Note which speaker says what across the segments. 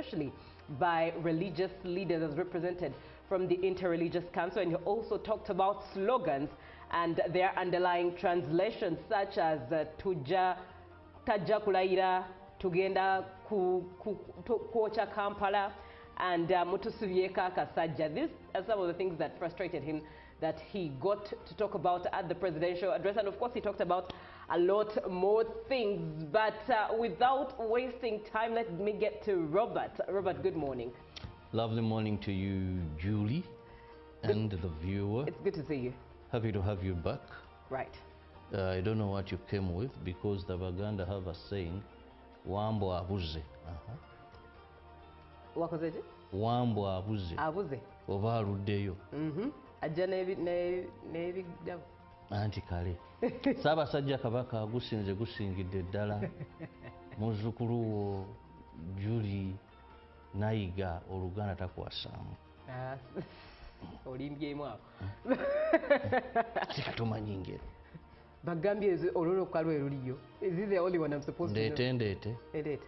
Speaker 1: especially by religious leaders as represented from the Interreligious Council. And he also talked about slogans and their underlying translations, such as Tajja Kulayira, Tugenda Kwocha Kampala, and Mutusubyeka Kasajja. These are some of the things that frustrated him that he got to talk about at the presidential address. And of course, he talked about a lot more things. But without wasting time, let me get to Robert. Robert, good morning.
Speaker 2: Lovely morning to you, Julie, and the viewer.
Speaker 1: It's good to see you.
Speaker 2: Happy to have you back.
Speaker 1: Right.
Speaker 2: I don't know what you came with, because the Baganda have a saying, Wambo abuze.
Speaker 1: What was it?
Speaker 2: Wambo abuze.
Speaker 1: Abuze.
Speaker 2: Oba aluddeyo.
Speaker 1: Ajja n'ebigdamu.
Speaker 2: Anti kale. Ssaabasajja Kabaka agusinze gusingidde ddala. Muzzukulu wo Julie nayiga Oluganda takwasaamu.
Speaker 1: Olimbyemu awo.
Speaker 2: Tekatumanyi ngero.
Speaker 1: Bagambye olw'olukka lwe luliyo. Is this the only one I'm supposed to know?
Speaker 2: Ndeete.
Speaker 1: Ndeete.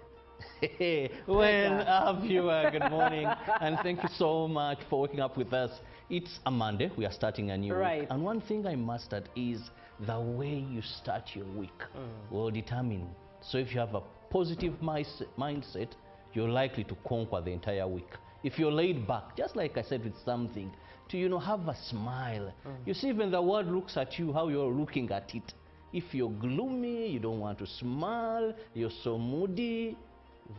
Speaker 2: Well, viewer, good morning, and thank you so much for waking up with us. It's a Monday. We are starting a new week. And one thing I must add is the way you start your week will determine. So if you have a positive mindset, you're likely to conquer the entire week. If you're laid back, just like I said with something, to have a smile. You see, when the world looks at you, how you're looking at it. If you're gloomy, you don't want to smile, you're so moody,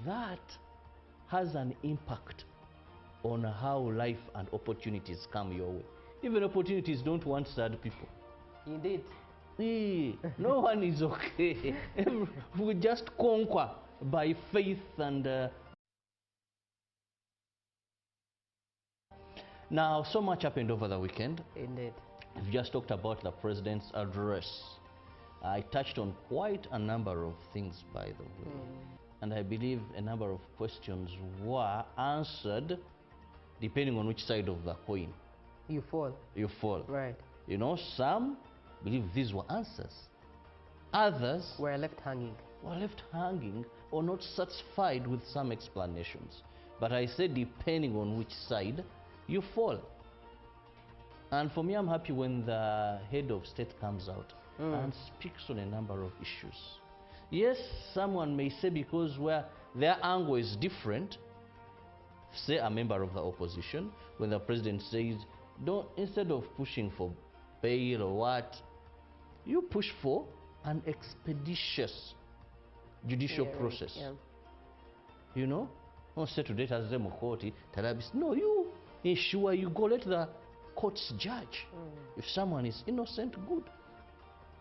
Speaker 2: that has an impact on how life and opportunities come your way. Even opportunities don't want sad people.
Speaker 1: Indeed.
Speaker 2: No one is okay. We just conquer by faith and... Now, so much happened over the weekend.
Speaker 1: Indeed.
Speaker 2: We've just talked about the president's address. I touched on quite a number of things, by the way. And I believe a number of questions were answered depending on which side of the coin
Speaker 1: you fall. Right.
Speaker 2: Some believe these were answers. Others
Speaker 1: were left hanging.
Speaker 2: Or not satisfied with some explanations. But I said depending on which side you fall. And for me, I'm happy when the head of state comes out and speaks on a number of issues. Yes, someone may say because their angle is different, say a member of the opposition, when the president says, instead of pushing for bail or what, you push for an expeditious judicial process. Don't say today as them court, no, you ensure you go let the courts judge. If someone is innocent, good.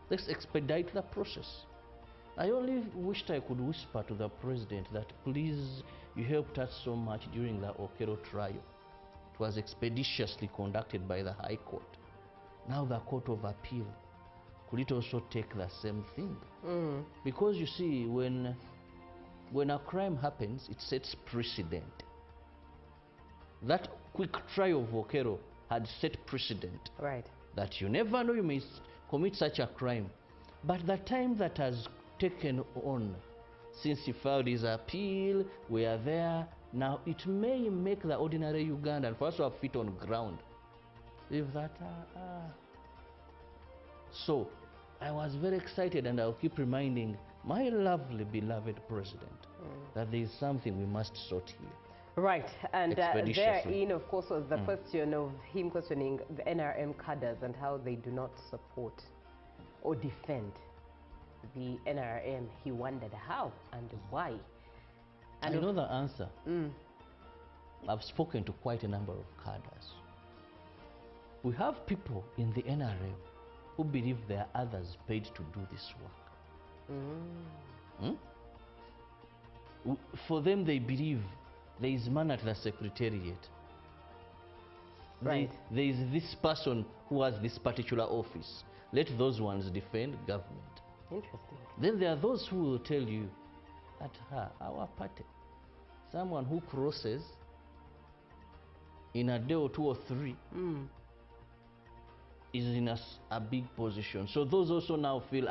Speaker 2: Let's expedite the process. I only wished I could whisper to the president that please, you helped us so much during the Okero trial. It was expeditiously conducted by the High Court. Now the Court of Appeal, could it also take the same thing? Because you see, when a crime happens, it sets precedent. That quick trial of Okero had set precedent.
Speaker 1: Right.
Speaker 2: That you never know, you may commit such a crime. But the time that has taken on since he filed his appeal, we are there. Now it may make the ordinary Ugandan for us to have feet on ground. If that So I was very excited, and I'll keep reminding my lovely beloved president that there is something we must sort here.
Speaker 1: Right, and therein, of course, was the question of him questioning the NRM cadres and how they do not support or defend the NRM. He wondered how and why. And
Speaker 2: I know the answer. I've spoken to quite a number of cadres. We have people in the NRM who believe there are others paid to do this work. For them, they believe there is man at the secretariat.
Speaker 1: Right.
Speaker 2: There is this person who has this particular office. Let those ones defend government.
Speaker 1: Interesting.
Speaker 2: Then there are those who will tell you that our party, someone who crosses in a day or two or three, is in a big position. So those also now feel,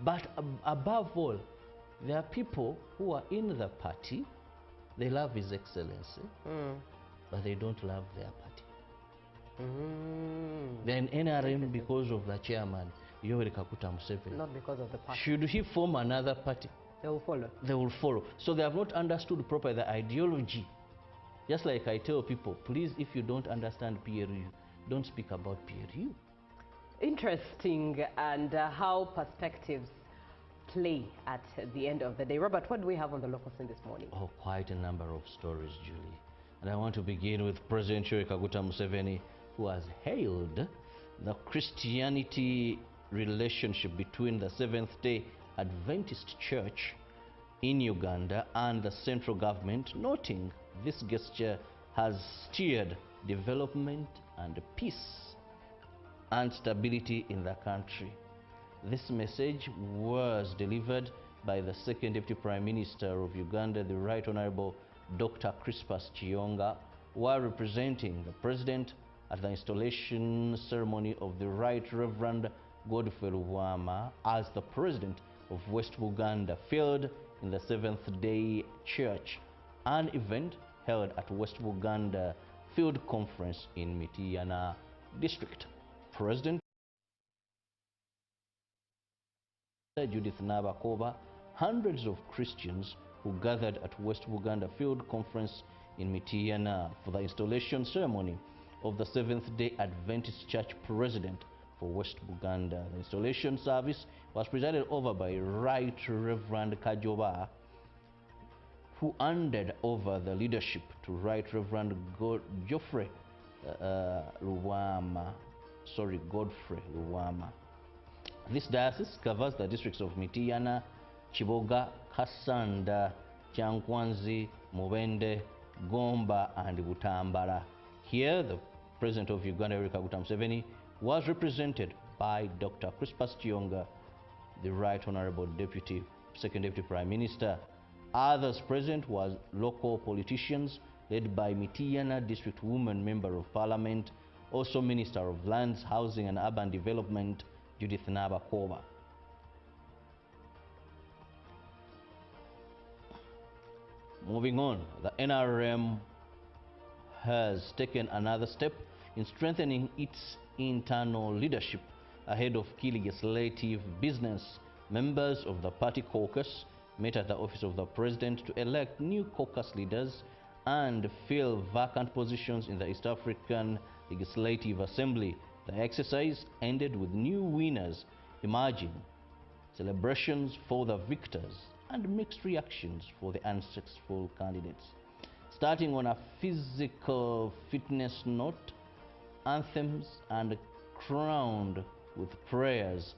Speaker 2: but above all, there are people who are in the party They love His Excellency, but they don't love their party. Then NRM because of the chairman, Yoweri Kaguta Museveni.
Speaker 1: Not because of the party.
Speaker 2: Should he form another party?
Speaker 1: They will follow.
Speaker 2: They will follow. So they have not understood properly the ideology. Just like I tell people, please, if you don't understand PRU, don't speak about PRU.
Speaker 1: Interesting, and how perspectives play at the end of the day. Robert, what do we have on the local scene this morning?
Speaker 2: Oh, quite a number of stories, Julie. And I want to begin with President Yoweri Kaguta Museveni, who has hailed the Christianity relationship between the Seventh-day Adventist Church in Uganda and the central government, noting this gesture has steered development and peace and stability in the country. This message was delivered by the Second Deputy Prime Minister of Uganda, the Right Honorable Dr. Crispus Chiyonga, while representing the President at the installation ceremony of the Right Reverend Godfrey Luwama as the President of West Uganda Field in the Seventh-day Church, an event held at West Uganda Field Conference in Mityana District. President Judith Nabakoba, hundreds of Christians who gathered at West Uganda Field Conference in Mityana for the installation ceremony of the Seventh-day Adventist Church President for West Uganda. The installation service was presided over by Right Reverend Kajoba, who handed over the leadership to Right Reverend Godfrey Luwama. This diocese covers the districts of Mityana, Chiboga, Kasanda, Kyankwanzi, Mubende, Gomba, and Butambala. Here, the President of Uganda, Yoweri Kaguta Museveni, was represented by Dr. Crispus Chiyonga, the Right Honorable Second Deputy Prime Minister. Others present was local politicians led by Mityana District Woman Member of Parliament, also Minister of Lands, Housing and Urban Development, Judith Nabakoba. Moving on, the NRM has taken another step in strengthening its internal leadership ahead of key legislative business. Members of the party caucus met at the office of the president to elect new caucus leaders and fill vacant positions in the East African Legislative Assembly. The exercise ended with new winners emerging, celebrations for the victors, and mixed reactions for the unsuccessful candidates. Starting on a physical fitness note, anthems and crowned with prayers,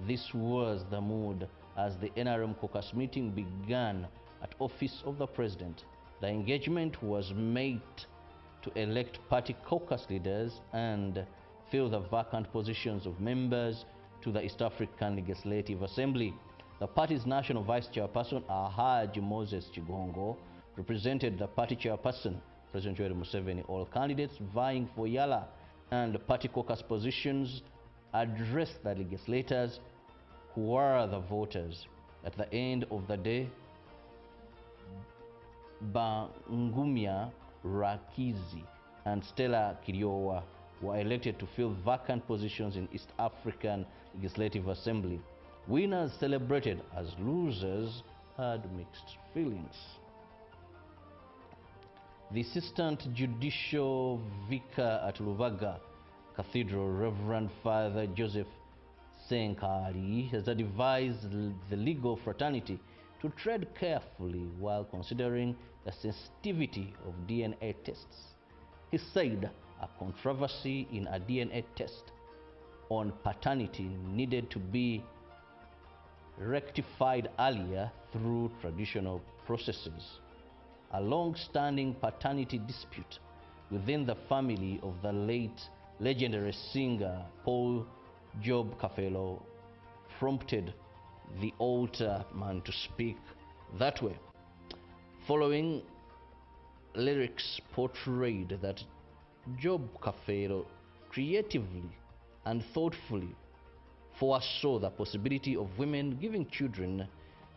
Speaker 2: this was the mood as the NRM caucus meeting began at office of the president. The engagement was made to elect party caucus leaders and fill the vacant positions of members to the East African Legislative Assembly. The party's national vice chairperson, Ahaj Moses Chigongo, represented the party chairperson, President Yoweri Museveni. All candidates vying for Yala and party caucus positions addressed the legislators who were the voters. At the end of the day, Bangumia Rakizi and Stella Kiriowa were elected to fill vacant positions in East African Legislative Assembly. Winners celebrated as losers had mixed feelings. The Assistant Judicial Vicar at Lubaga Cathedral, Reverend Father Joseph Senkari, has advised the legal fraternity to tread carefully while considering the sensitivity of DNA tests. He said a controversy in a DNA test on paternity needed to be rectified earlier through traditional processes. A long-standing paternity dispute within the family of the late legendary singer Paul Job Kafelo prompted the altar man to speak that way. Following lyrics portrayed that Job Kafelo creatively and thoughtfully foresaw the possibility of women giving children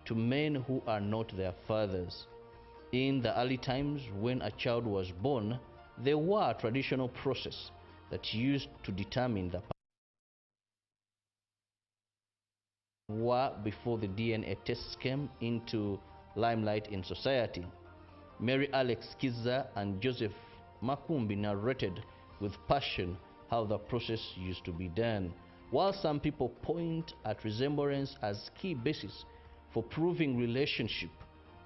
Speaker 2: to men who are not their fathers. In the early times, when a child was born, there were a traditional process that used to determine the were before the DNA tests came into limelight in society. Mary Alex Kiza and Joseph Makumbi narrated with passion how the process used to be done. While some people point at resemblance as key basis for proving relationship,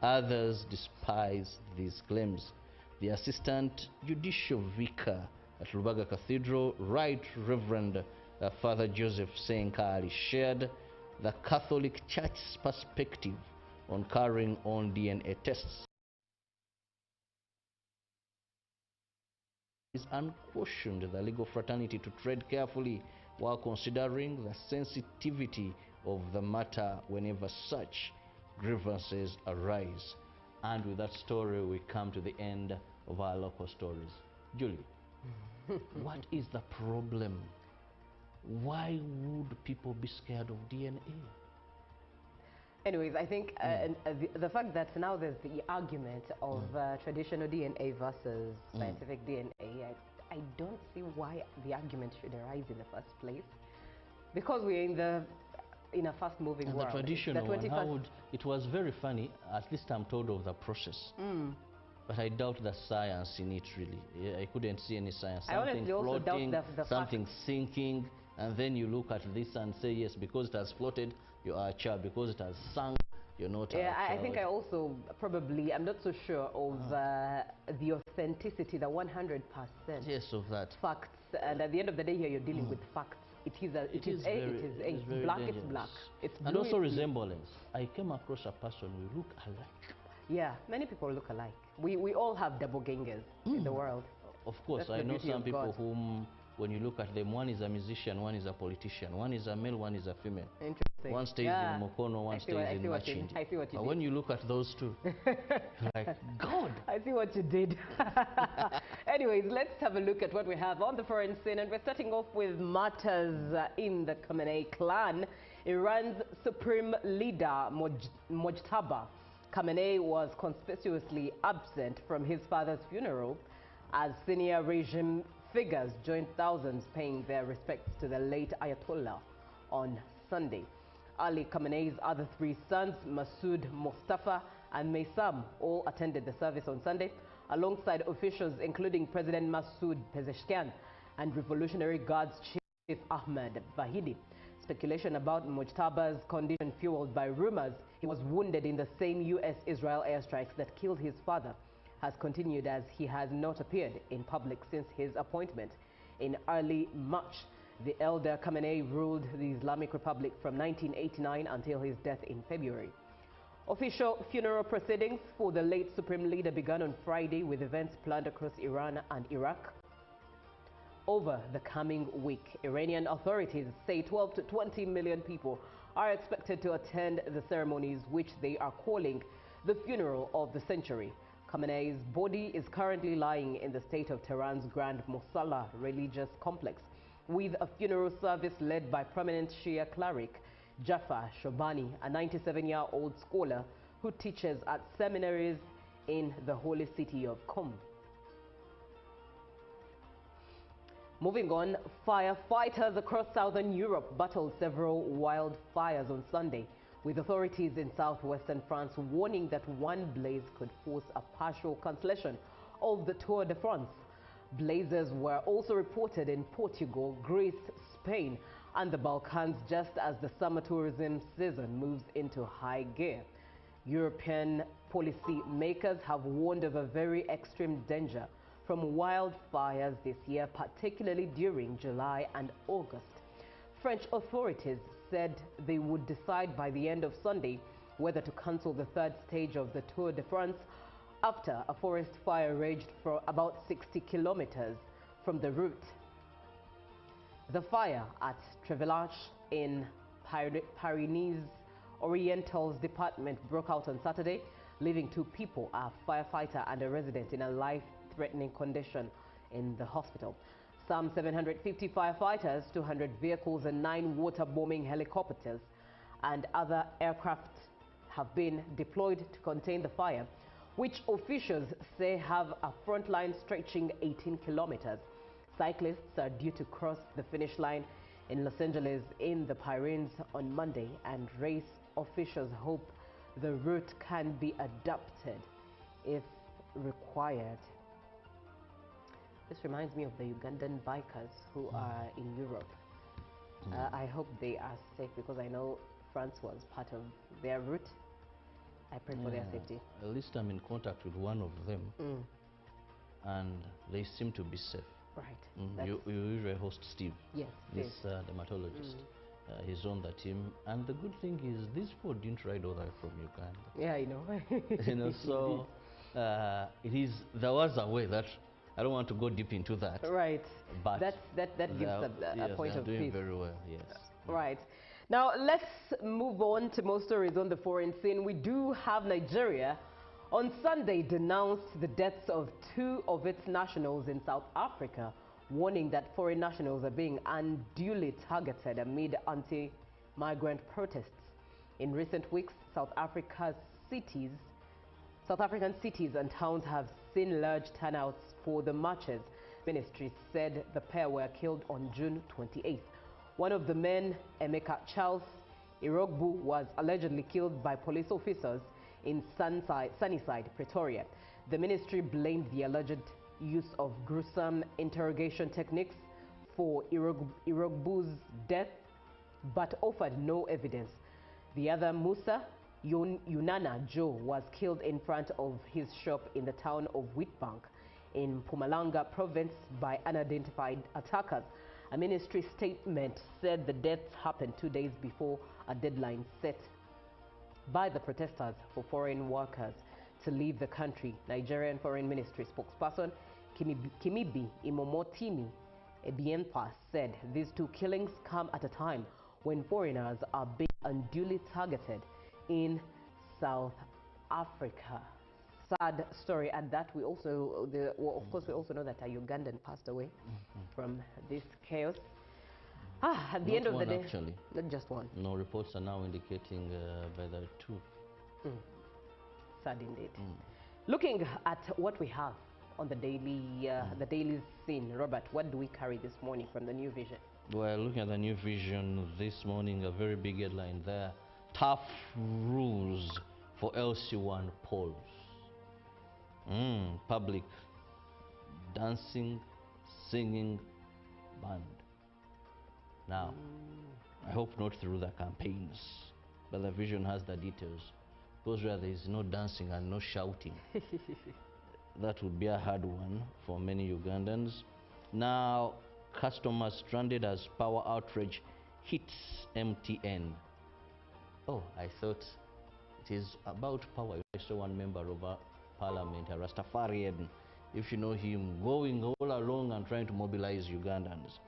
Speaker 2: others despise these claims. The Assistant Judicial Vicar at Lubaga Cathedral, Right Reverend Father Joseph Senkari, shared the Catholic Church's perspective on carrying on DNA tests. It is unquestioned the legal fraternity to tread carefully while considering the sensitivity of the matter whenever such grievances arise. And with that story, we come to the end of our local stories. Julie, what is the problem? Why would people be scared of DNA?
Speaker 1: Anyways, I think the fact that now there's the argument of traditional DNA versus scientific DNA, I don't see why the argument should arise in the first place. Because we're in a fast-moving world.
Speaker 2: The traditional one, it was very funny. At least I'm told of the process. But I doubt the science in it, really. I couldn't see any science. Something floating, something sinking, and then you look at this and say, yes, because it has floated, you are a child. Because it has sunk, you're not a child.
Speaker 1: I think I also probably, I'm not so sure of the authenticity, the 100%
Speaker 2: yes, of that.
Speaker 1: facts. And at the end of the day here, you're dealing with facts. It is A, it is black,
Speaker 2: dangerous.
Speaker 1: it's black. It's blue,
Speaker 2: and also
Speaker 1: it's
Speaker 2: resemblance. I came across a person, we look alike.
Speaker 1: Yeah, many people look alike. We all have doppelgangers in the world.
Speaker 2: Of course, I know some people whom, when you look at them, one is a musician, one is a politician, one is a male, one is a female.
Speaker 1: Interesting.
Speaker 2: One stays in Mokono, one stays in Machindi.
Speaker 1: I see what you did.
Speaker 2: When you look at those two, like, God!
Speaker 1: I see what you did. Anyways, let's have a look at what we have on the foreign scene. And we're starting off with matters in the Khamenei clan. Iran's supreme leader, Mojtaba Khamenei, was conspicuously absent from his father's funeral as senior regime figures joined thousands paying their respects to the late Ayatollah on Sunday. Ali Khamenei's other three sons, Masoud, Mustafa, and Maysam, all attended the service on Sunday, alongside officials including President Masoud Pezeshkian and Revolutionary Guards Chief Ahmed Vahidi. Speculation about Mojtaba's condition, fueled by rumors he was wounded in the same U.S.-Israel airstrikes that killed his father, has continued as he has not appeared in public since his appointment. In early March, the elder Khamenei ruled the Islamic Republic from 1989 until his death in February. Official funeral proceedings for the late supreme leader began on Friday, with events planned across Iran and Iraq. Over the coming week, Iranian authorities say 12 to 20 million people are expected to attend the ceremonies, which they are calling the funeral of the century. Khamenei's body is currently lying in the state of Tehran's Grand Mosalla religious complex, with a funeral service led by prominent Shia cleric Jafar Shobani, a 97-year-old scholar who teaches at seminaries in the holy city of Qom. Moving on, firefighters across southern Europe battled several wildfires on Sunday, with authorities in southwestern France warning that one blaze could force a partial cancellation of the Tour de France. Blazes were also reported in Portugal, Greece, Spain, and the Balkans just as the summer tourism season moves into high gear. European policy makers have warned of a very extreme danger from wildfires this year, particularly during July and August. French authorities said they would decide by the end of Sunday whether to cancel the third stage of the Tour de France after a forest fire raged for about 60 kilometers from the route. The fire at Trevillache in Pyrenees Oriental's department broke out on Saturday, leaving 2 people, a firefighter and a resident, in a life-threatening condition in the hospital. Some 750 firefighters, 200 vehicles, and 9 water-bombing helicopters and other aircraft have been deployed to contain the fire, which officials say have a front line stretching 18 kilometers. Cyclists are due to cross the finish line in Los Angeles in the Pyrenees on Monday, and race officials hope the route can be adapted if required. This reminds me of the Ugandan bikers who are in Europe. I hope they are safe, because I know France was part of their route. I pray for their safety.
Speaker 2: At least I'm in contact with one of them, and they seem to be safe.
Speaker 1: Right.
Speaker 2: You usually host Steve.
Speaker 1: Yes.
Speaker 2: This dermatologist. He's on the team, and the good thing is these people didn't ride all the way from Uganda.
Speaker 1: Yeah, I know.
Speaker 2: You know, so there was a way that I don't want to go deep into that.
Speaker 1: Right.
Speaker 2: But
Speaker 1: that gives a point of
Speaker 2: doing
Speaker 1: peace.
Speaker 2: very well. Yes.
Speaker 1: Right. Now let's move on to more stories on the foreign scene. We do have Nigeria on Sunday denounced the deaths of 2 of its nationals in South Africa, warning that foreign nationals are being unduly targeted amid anti-migrant protests. In recent weeks, South African cities and towns have seen large turnouts for the marches. Ministry said the pair were killed on June 28th. One of the men, Emeka Charles Irogbu, was allegedly killed by police officers in Sunnyside, Pretoria. The ministry blamed the alleged use of gruesome interrogation techniques for Irogbu's death, but offered no evidence. The other, Musa Yunana Joe, was killed in front of his shop in the town of Witbank in Mpumalanga province by unidentified attackers. A ministry statement said the deaths happened 2 days before a deadline set by the protesters for foreign workers to leave the country. Nigerian Foreign Ministry spokesperson Kimibi Imomotimi Ebiempa said these 2 killings come at a time when foreigners are being unduly targeted in South Africa. Sad story. And that we also, of course, we also know that a Ugandan passed away from this chaos. At the end of the day,
Speaker 2: actually,
Speaker 1: not just one.
Speaker 2: No, reports are now indicating whether 2.
Speaker 1: Sad indeed. Looking at what we have on the daily scene, Robert, what do we carry this morning from the New Vision?
Speaker 2: Well, looking at the New Vision this morning, a very big headline there: tough rules for LC1 polls. Public dancing, singing, banned. Now, I hope not through the campaigns, but the Vision has the details. Because where there is no dancing and no shouting, that would be a hard one for many Ugandans. Now, customers stranded as power outrage hits MTN. Oh, I thought it is about power. I saw one member of Parliament, a Rastafarian, if you know him, going all along and trying to mobilize Ugandans.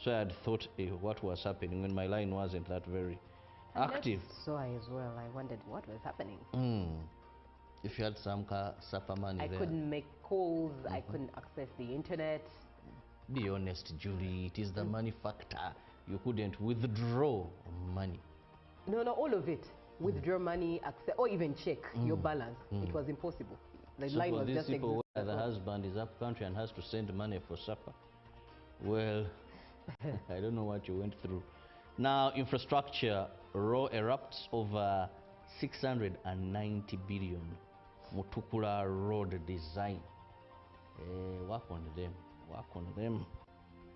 Speaker 2: So I had thought what was happening when my line wasn't that very active.
Speaker 1: So I as well, I wondered what was happening.
Speaker 2: If you had some supper money
Speaker 1: I
Speaker 2: there.
Speaker 1: couldn't make calls, I couldn't access the internet.
Speaker 2: Be honest, Julie, it is the money factor. You couldn't withdraw money.
Speaker 1: No, all of it. Withdraw money, access, or even check your balance. It was impossible. The
Speaker 2: So
Speaker 1: line
Speaker 2: for
Speaker 1: was
Speaker 2: these
Speaker 1: just
Speaker 2: people where the husband is up country and has to send money for supper, well, I don't know what you went through. Now, infrastructure row erupts over 690 billion. Mutukula road design. Work on them.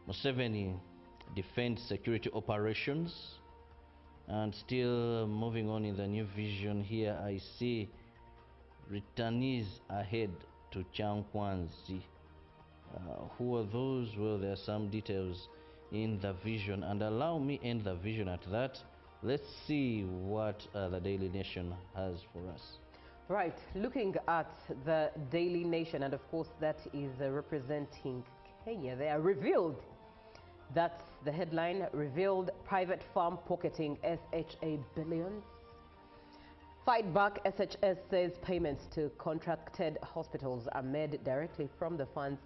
Speaker 2: Museveni defends security operations. And still moving on in the New Vision here, I see returnees ahead to Chankwanzi. Who are those? Well, there are some details in the Vision, and allow me end the Vision at that. Let's see what the Daily Nation has for us.
Speaker 1: Right, looking at the Daily Nation, and of course that is representing Kenya. They are revealed. That's the headline: revealed private farm pocketing SHA billions. Fight back, SHS says payments to contracted hospitals are made directly from the funds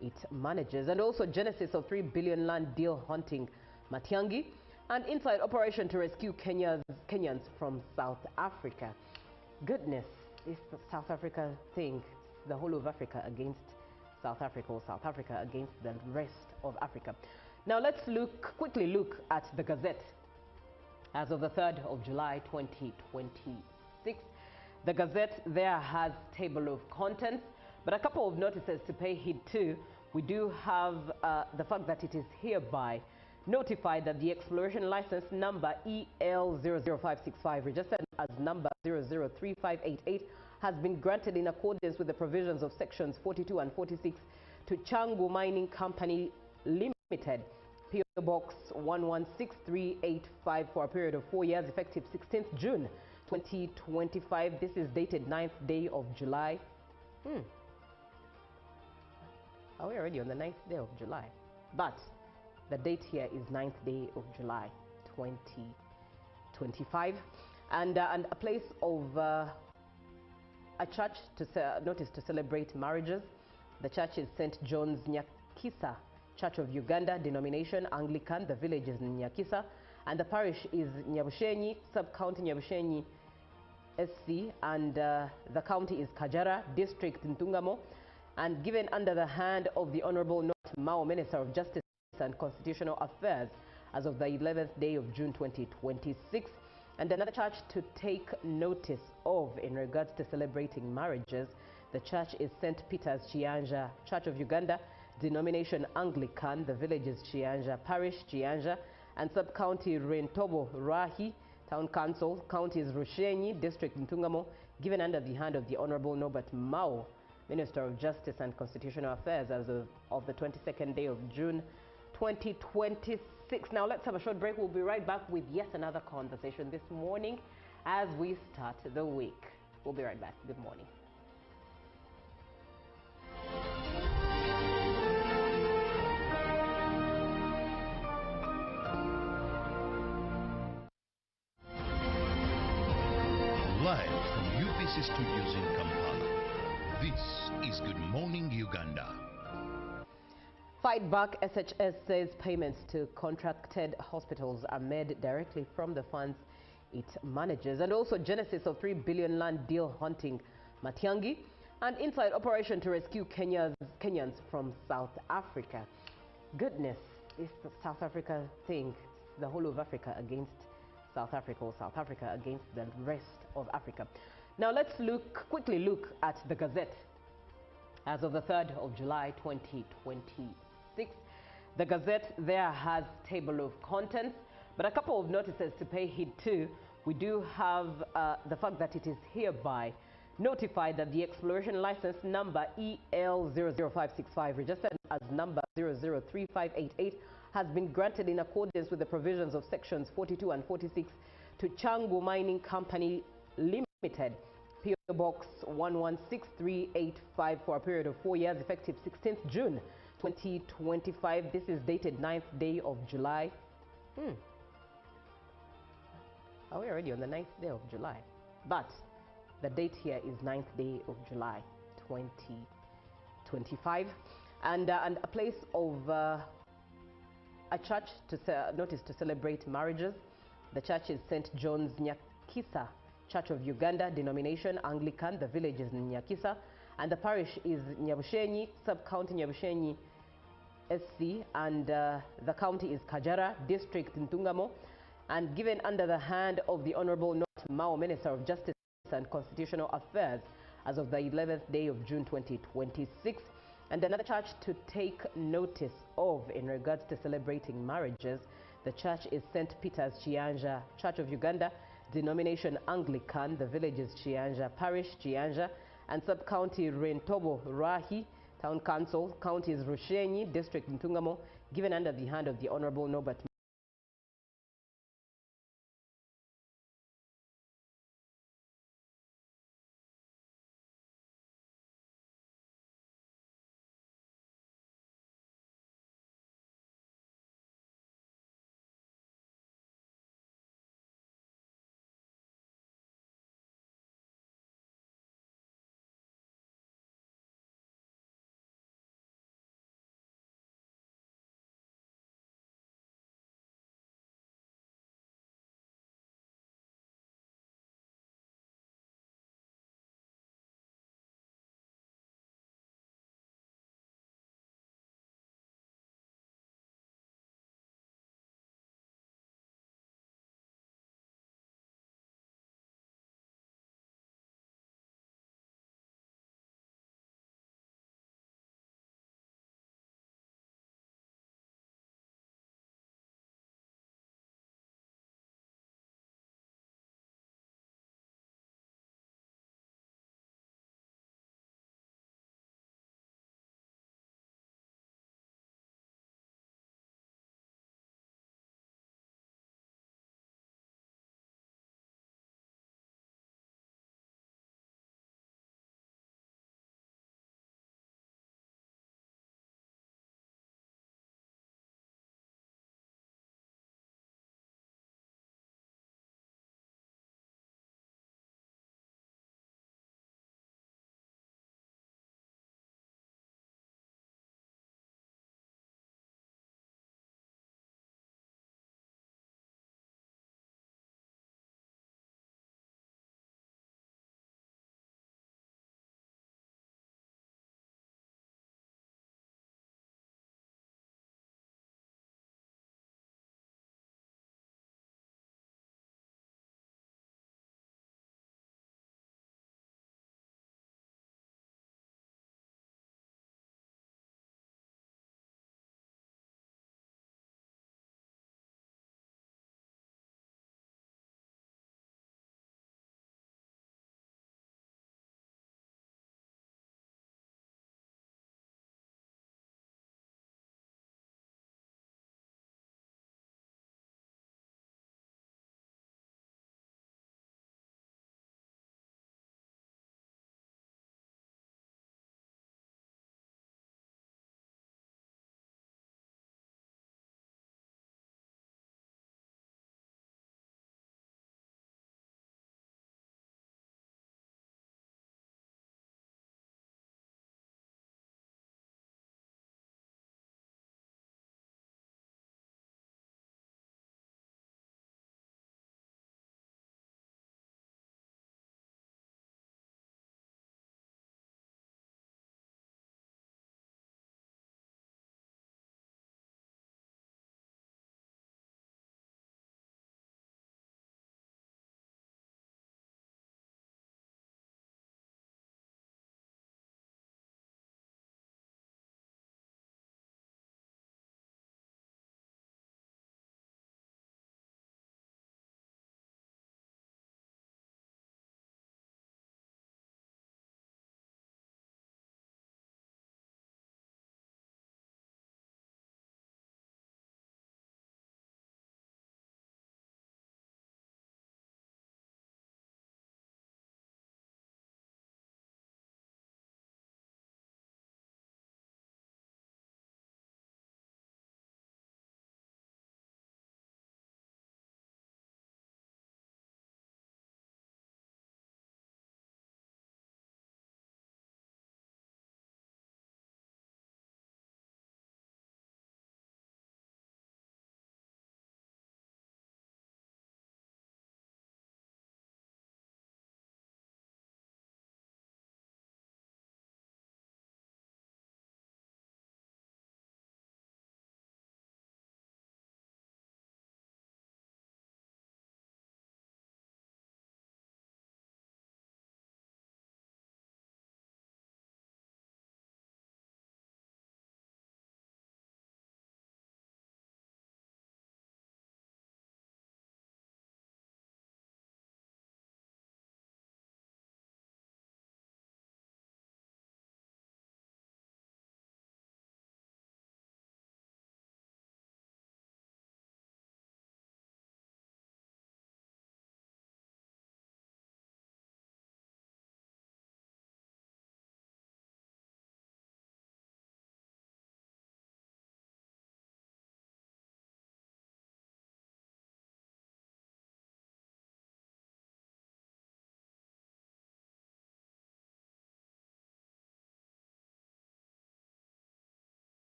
Speaker 1: it manages. And also genesis of 3 billion land deal haunting Matiang'i, and inside operation to rescue Kenyans from South Africa. Goodness. it's the South Africa thing, the whole of Africa against South Africa, or South Africa against the rest of Africa. Now let's quickly look at the Gazette. As of the 3rd of July 2026, the Gazette there has table of contents, but a couple of notices to pay heed to. We do have the fact that it is hereby notified that the exploration license number EL00565, registered as number 003588, has been granted in accordance with the provisions of sections 42 and 46 to Changu Mining Company Limited, PO Box 116385, for a period of 4 years, effective 16th June 2025. This is dated 9th day of July. Are we already on the 9th day of July? But the date here is 9th day of July 2025. And a place of a church notice to celebrate marriages. The church is St. John's Nyakisa Church of Uganda, denomination Anglican. The village is Nyakisa, and the parish is Nyabushenyi, sub-county Nyabushenyi SC, and the county is Kajara, district Ntungamo, and given under the hand of the Honorable North Mao, Minister of Justice and Constitutional Affairs, as of the 11th day of June 2026. And another church to take notice of in regards to celebrating marriages. The church is St. Peter's Chianja Church of Uganda, denomination Anglican. The village is Chianja, parish Chianja, and sub-county Rentobo Rahi, town council, county is Rushenyi, district Ntungamo, given under the hand of the Honorable Norbert Mao, Minister of Justice and Constitutional Affairs, as of the 22nd day of June 2026. Now let's have a short break. We'll be right back with yet another conversation this morning as we start the week. We'll be right back. Good morning.
Speaker 3: Live from UBC Studios in Kampala, this is Good Morning Uganda.
Speaker 1: Fight Back SHS says payments to contracted hospitals are made directly from the funds it manages. And also genesis of 3 billion land deal haunting Matiang'i, and inside operation to rescue Kenyans from South Africa. Goodness, it's the South Africa thing, the whole of Africa against South Africa, or South Africa against the rest of Africa. Now let's quickly look at the Gazette. As of the 3rd of July 2026, the Gazette there has table of contents, but a couple of notices to pay heed to. We do have the fact that it is hereby notified that the exploration license number EL00565, registered as number 003588, has been granted in accordance with the provisions of sections 42 and 46 to Changu Mining Company Limited, PO Box 116385, for a period of 4 years, effective 16th June 2025. This is dated 9th day of July. Are we already on the 9th day of July? But the date here is 9th day of July 2025. And a place of a church notice to celebrate marriages. The church is St. John's Nyakisa Church of Uganda, denomination Anglican. The village is Nyakisa, and the parish is Nyabushenyi, sub-county Nyabushenyi SC, and the county is Kajara, district Ntungamo, and given under the hand of the Honorable North Mao, Minister of Justice and Constitutional Affairs, as of the 11th day of June 2026. And another church to take notice of in regards to celebrating marriages. The church is St. Peter's Chianja Church of Uganda, denomination Anglican. The village is Chianja, parish Chianja, and sub-county Rentobo Rahi, town council, county is Rushenyi, district Ntungamo, given under the hand of the Honorable Norbert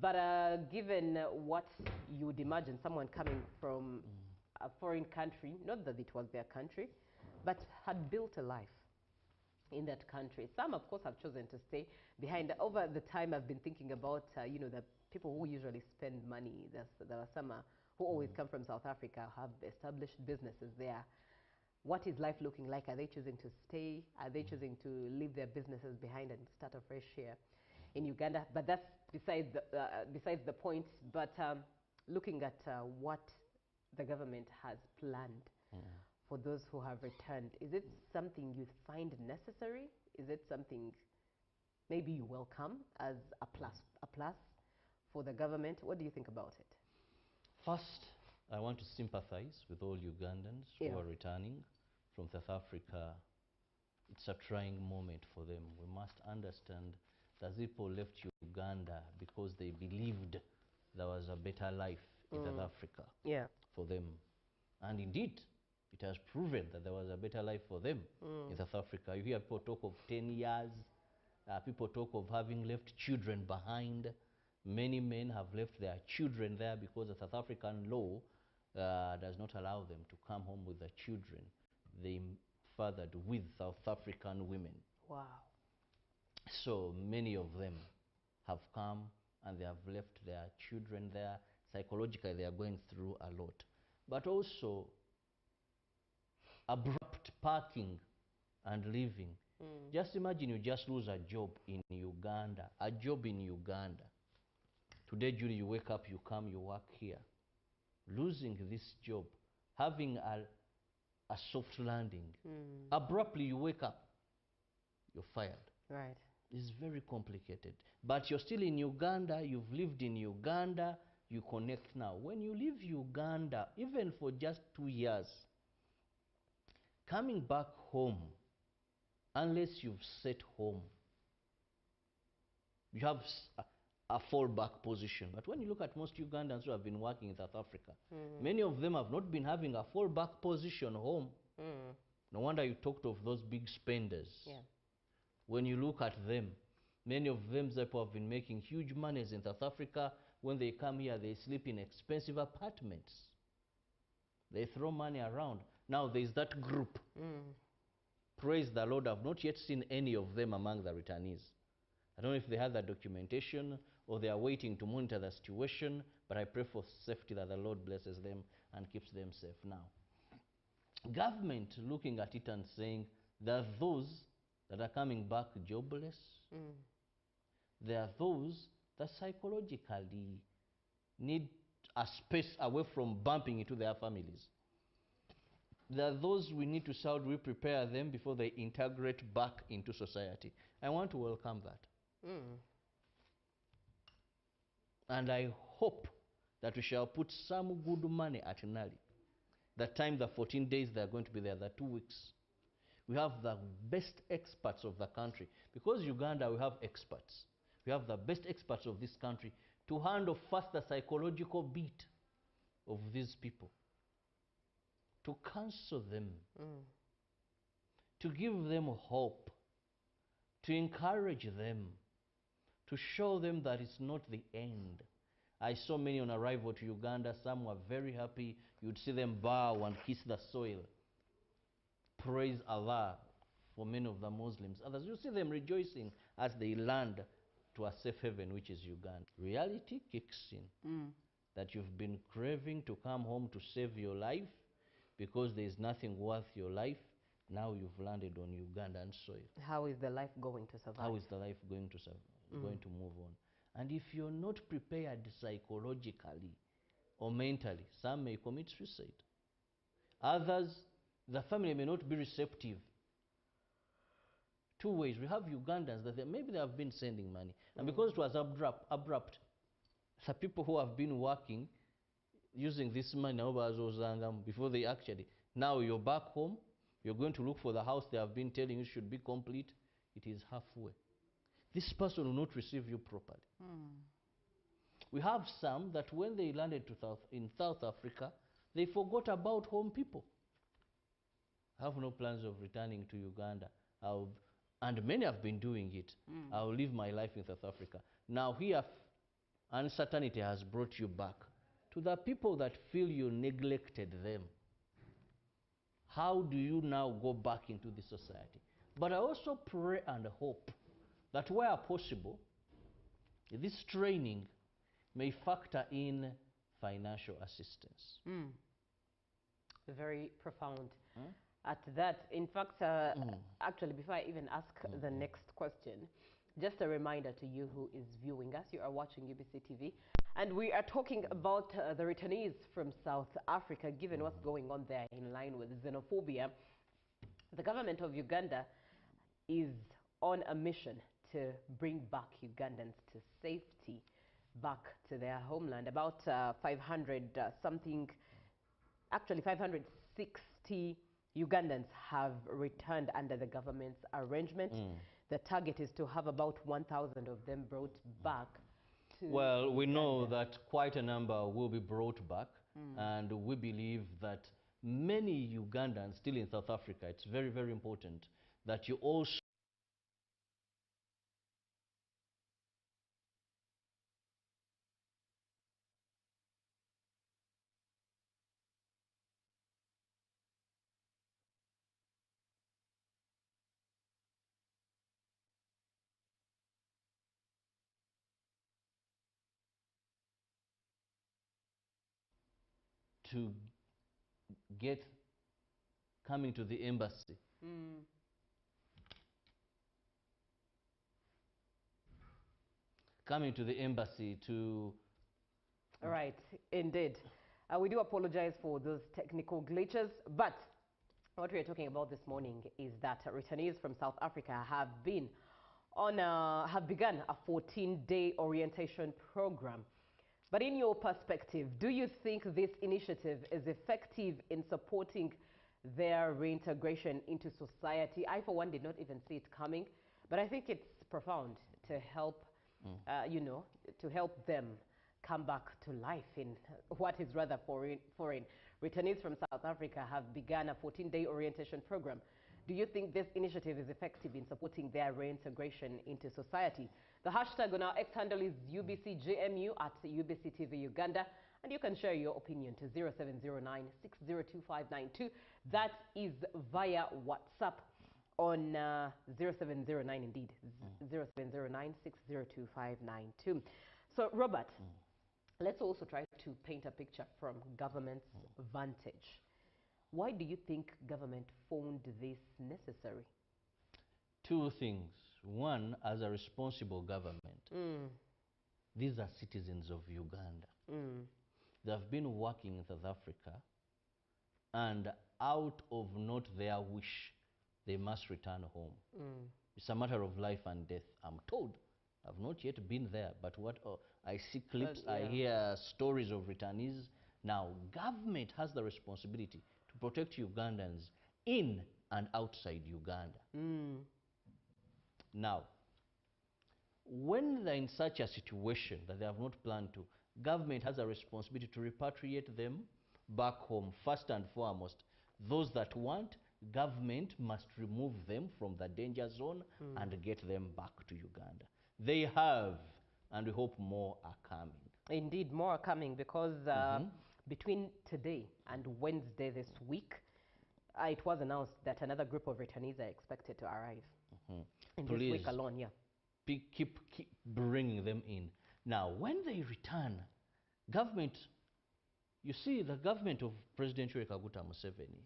Speaker 1: But given what you would imagine someone coming from a foreign country, not that it was their country, but had built a life in that country. Some, of course, have chosen to stay behind. Over the time, I've been thinking about, you know, the people who usually spend money. There are some who always come from South Africa, have established businesses there. What is life looking like? Are they choosing to stay? Are they choosing to leave their businesses behind and start afresh here in Uganda? But that's besides the point. But looking at what the government has planned for those who have returned, is it something you find necessary? Is it something maybe you welcome as a plus for the government? What do you think about it?
Speaker 2: First, I want to sympathize with all Ugandans who are returning from South Africa. It's a trying moment for them. We must understand that people left Uganda because they believed there was a better life in South Africa for them. And indeed, it has proven that there was a better life for them in South Africa. You hear people talk of 10 years. People talk of having left children behind. Many men have left their children there because the South African law does not allow them to come home with their children. They fathered with South African women.
Speaker 1: Wow.
Speaker 2: So many of them have come and they have left their children there. Psychologically, they are going through a lot. But also, abrupt parking and leaving. Just imagine you just lose a job in Uganda. A job in Uganda. Today, Julie, you wake up, you come, you work here. Losing this job, having a soft landing. Abruptly, you wake up, you're fired.
Speaker 1: Right.
Speaker 2: It's very complicated. But you're still in Uganda, you've lived in Uganda, you connect now. When you leave Uganda, even for just 2 years, coming back home, unless you've set home, you have a fallback position. But when you look at most Ugandans who have been working in South Africa, many of them have not been having a fallback position home. No wonder you talked of those big spenders.
Speaker 1: Yeah.
Speaker 2: When you look at them, many of them have been making huge monies in South Africa. When they come here, they sleep in expensive apartments. They throw money around. Now there's that group. Praise the Lord, I've not yet seen any of them among the returnees. I don't know if they have the documentation or they are waiting to monitor the situation, but I pray for safety, that the Lord blesses them and keeps them safe now. Government looking at it and saying there are those that are coming back jobless. There are those that psychologically need a space away from bumping into their families. There are those we need to shout, we prepare them before they integrate back into society. I want to welcome that. And I hope that we shall put some good money at Nali. That time, the 14 days they are going to be there, the 2 weeks. We have the best experts of the country. Because Uganda, we have experts. We have the best experts of this country to handle first the psychological beat of these people, to counsel them, to give them hope, to encourage them, to show them that it's not the end. I saw many on arrival to Uganda. Some were very happy. You'd see them bow and kiss the soil. Praise Allah for many of the Muslims. Others, you see them rejoicing as they land to a safe haven, which is Uganda. Reality kicks in. That you've been craving to come home to save your life because there is nothing worth your life. Now you've landed on Ugandan soil.
Speaker 1: How is the life going to survive?
Speaker 2: How is the life going to move on? And if you're not prepared psychologically or mentally, some may commit suicide. Others, the family may not be receptive. Two ways. We have Ugandans that maybe they have been sending money. And because it was abrupt, the people who have been working, using this money before they actually, now you're back home, you're going to look for the house they have been telling you should be complete, it is halfway. This person will not receive you properly. We have some that when they landed in South Africa, they forgot about home people. I have no plans of returning to Uganda. And many have been doing it. I'll live my life in South Africa. Now here, uncertainty has brought you back. To the people that feel you neglected them, how do you now go back into the society? But I also pray and hope that where possible, this training may factor in financial assistance.
Speaker 1: Very profound. At that, in fact, actually, before I even ask the next question, just a reminder to you who is viewing us, you are watching UBC TV, and we are talking about the returnees from South Africa, given what's going on there in line with xenophobia. The government of Uganda is on a mission to bring back Ugandans to safety, back to their homeland. About 500 something, actually 560 Ugandans have returned under the government's arrangement. The target is to have about 1,000 of them brought back to
Speaker 2: Well, we know
Speaker 1: Uganda.
Speaker 2: that quite a number will be brought back, and we believe that many Ugandans still in South Africa, it's very, very important that you also to get coming to the embassy. Coming to the embassy to...
Speaker 1: Right, indeed. We do apologize for those technical glitches, but what we are talking about this morning is that returnees from South Africa have begun a 14-day orientation program. But in your perspective, do you think this initiative is effective in supporting their reintegration into society? I, for one, did not even see it coming, but I think it's profound to help, you know, to help them come back to life in what is rather foreign. Returnees from South Africa have begun a 14-day orientation program. Do you think this initiative is effective in supporting their reintegration into society? The hashtag on our X handle is UBCGMU at UBC TV Uganda, and you can share your opinion to 0709 602592. That is via WhatsApp on 0709, indeed, 0709 602592. So, Robert, let's also try to paint a picture from government's vantage. Why do you think government found this necessary?
Speaker 2: Two things. One, as a responsible government, these are citizens of Uganda. They have been working in South Africa, and out of not their wish, they must return home. It's a matter of life and death, I'm told. I've not yet been there, but what I see clips, I hear stories of returnees. Now, government has the responsibility to protect Ugandans in and outside Uganda. Now, when they're in such a situation that they have not planned to, government has a responsibility to repatriate them back home. First and foremost, those that want, government must remove them from the danger zone and get them back to Uganda. They have, and we hope more are coming.
Speaker 1: Indeed, more are coming because between today and Wednesday this week, it was announced that another group of returnees are expected to arrive. In this week alone,
Speaker 2: keep bringing them in. Now, when they return, government, you see, the government of President Yoweri Kaguta Museveni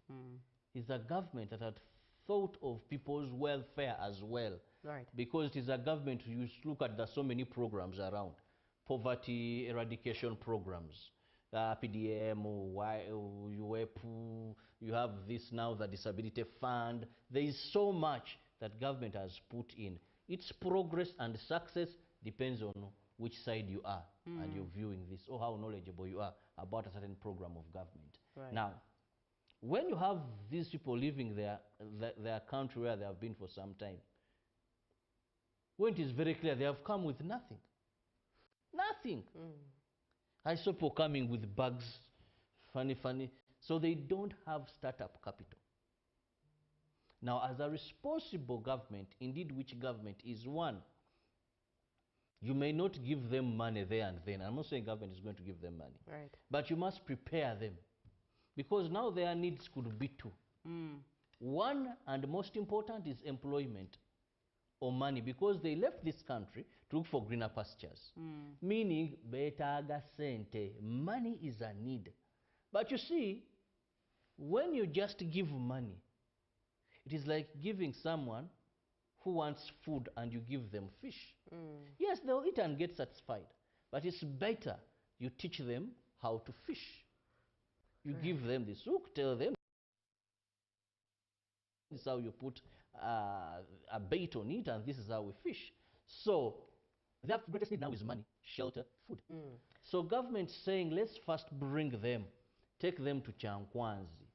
Speaker 2: is a government that had thought of people's welfare as well.
Speaker 1: Right.
Speaker 2: Because it is a government, you look at, there's so many programs around. Poverty eradication programs. PDM, UEPU, you have this now, the Disability Fund. There is so much that government has put in. Its progress and success depends on which side you are and you're viewing this, or how knowledgeable you are about a certain program of government.
Speaker 1: Right.
Speaker 2: Now, when you have these people living their country where they have been for some time, when it is very clear they have come with nothing. Nothing. I saw people coming with bags, funny. So they don't have startup capital. Now, as a responsible government, indeed which government is one You may not give them money there and then. I'm not saying government is going to give them money.
Speaker 1: Right.
Speaker 2: But you must prepare them. Because now their needs could be two. One and most important is employment or money, because they left this country to look for greener pastures. Meaning, betaga sente. Money is a need. But you see, when you just give money, it is like giving someone who wants food and you give them fish. Yes, they'll eat and get satisfied. But it's better you teach them how to fish. You give them the souk, tell them this is how you put a bait on it, and this is how we fish. So their greatest need now is money, shelter, food. So government saying, let's first bring them, take them to Chankwanzi.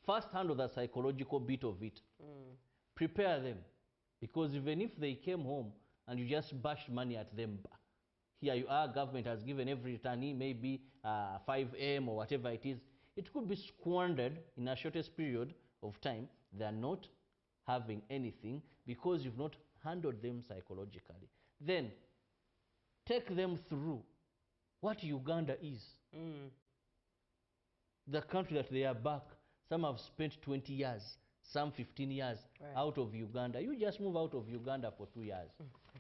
Speaker 2: First handle the psychological bit of it. Prepare them. Because even if they came home and you just bashed money at them, here you are, government has given every returnee maybe 5M or whatever it is, it could be squandered in a shortest period of time. They are not having anything because you've not handled them psychologically. Then take them through what Uganda is. The country that they are back. Some have spent 20 years, some 15 years out of Uganda. You just move out of Uganda for 2 years.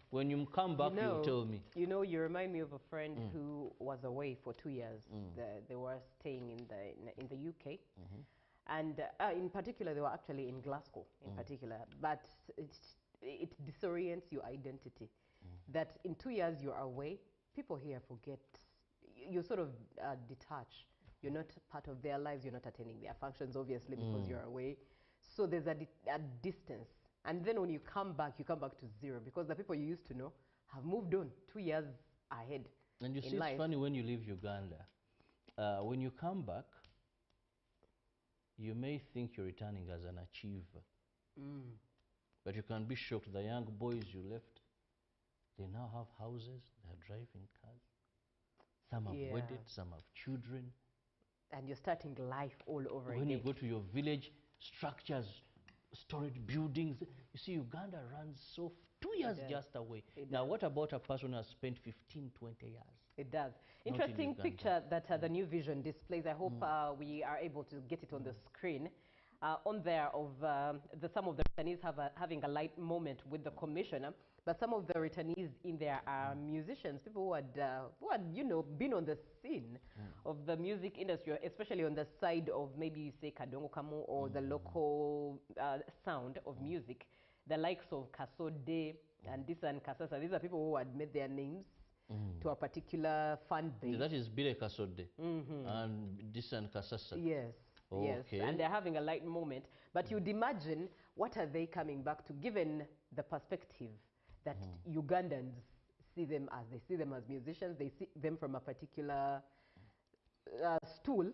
Speaker 2: When you come back, you tell me.
Speaker 1: You know, you remind me of a friend who was away for 2 years. They were staying in the UK. And in particular, they were actually in Glasgow in particular. But it disorients your identity. That in 2 years you're away, people here forget. You sort of detach. You're not part of their lives. You're not attending their functions, obviously, because you're away. So there's a distance. And then when you come back to zero, because the people you used to know have moved on 2 years ahead.
Speaker 2: And you see, it's funny when you leave Uganda. When you come back, you may think you're returning as an achiever. But you can be shocked. The young boys you left, they now have houses, they're driving cars. Some have wedded, some have children.
Speaker 1: And you're starting life all over again.
Speaker 2: When you go to your village, structures, storage buildings. You see, Uganda runs so 2 years just away. Now, what about a person who has spent 15, 20 years?
Speaker 1: It does. Interesting picture that the new vision displays. I hope we are able to get it on the screen. On there of some of the returnees having a light moment with the commissioner, but some of the returnees in there are musicians, people who had you know, been on the scene of the music industry, especially on the side of maybe you say Kadongo Kamu or the local sound of music, the likes of Kasode and Disa and Kasasa. These are people who had made their names to a particular fan base.
Speaker 2: That is Bile Kasode and Disa and Kasasa.
Speaker 1: Yes.
Speaker 2: Okay.
Speaker 1: Yes, and they're having a light moment. But you'd imagine, what are they coming back to, given the perspective that Ugandans see them as? They see them as musicians. They see them from a particular stool,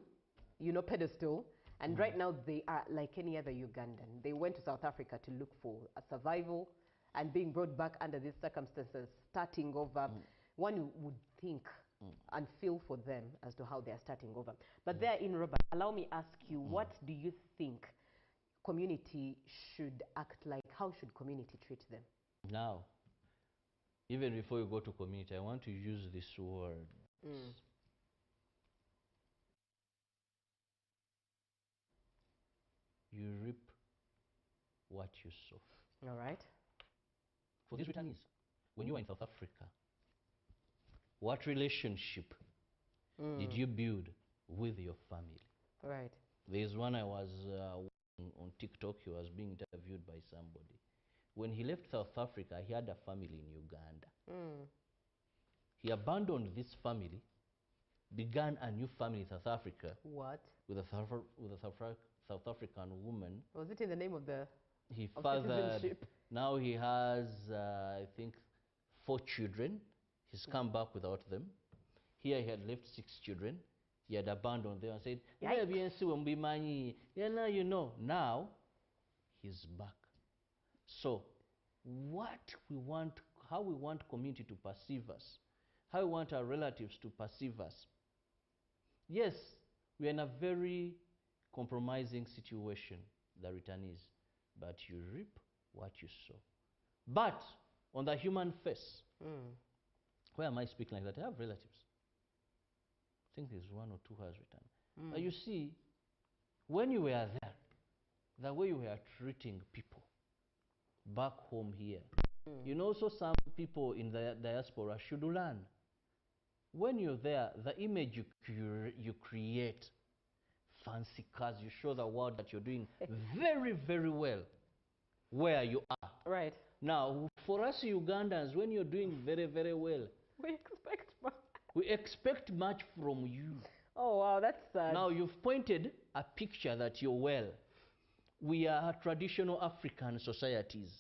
Speaker 1: you know, pedestal. And right now they are like any other Ugandan. They went to South Africa to look for a survival and being brought back under these circumstances, starting over. One would think and feel for them as to how they are starting over. But there in Robert, allow me ask you, what do you think community should act like? How should community treat them?
Speaker 2: Now, even before you go to community, I want to use this word. You reap what you sow.
Speaker 1: All right.
Speaker 2: For these returnees, when you were in South Africa, what relationship did you build with your family?
Speaker 1: Right.
Speaker 2: There's one I was on TikTok. He was being interviewed by somebody. When he left South Africa, he had a family in Uganda. He abandoned this family, began a new family in South Africa.
Speaker 1: What?
Speaker 2: With a South African woman.
Speaker 1: Was it in the name of the
Speaker 2: He fathered. Now he has, I think, 4 children. He's come back without them. Here he had left 6 children. He had abandoned them and said, yeah, now you know. Now he's back. So what we want, how we want community to perceive us, how we want our relatives to perceive us. Yes, we are in a very compromising situation, the returnees, but you reap what you sow. But on the human face. Why am I speaking like that? I have relatives. I think there's one or two who has returned. But you see, when you were there, the way you were treating people back home here, you know, so some people in the diaspora should learn. When you're there, the image you create, fancy cars, you show the world that you're doing very, very well where you are.
Speaker 1: Right.
Speaker 2: Now, for us Ugandans, when you're doing very, very well,
Speaker 1: We expect more.
Speaker 2: we expect much from you.
Speaker 1: Oh, wow, that's sad.
Speaker 2: Now, you've pointed a picture that you're well. We are traditional African societies.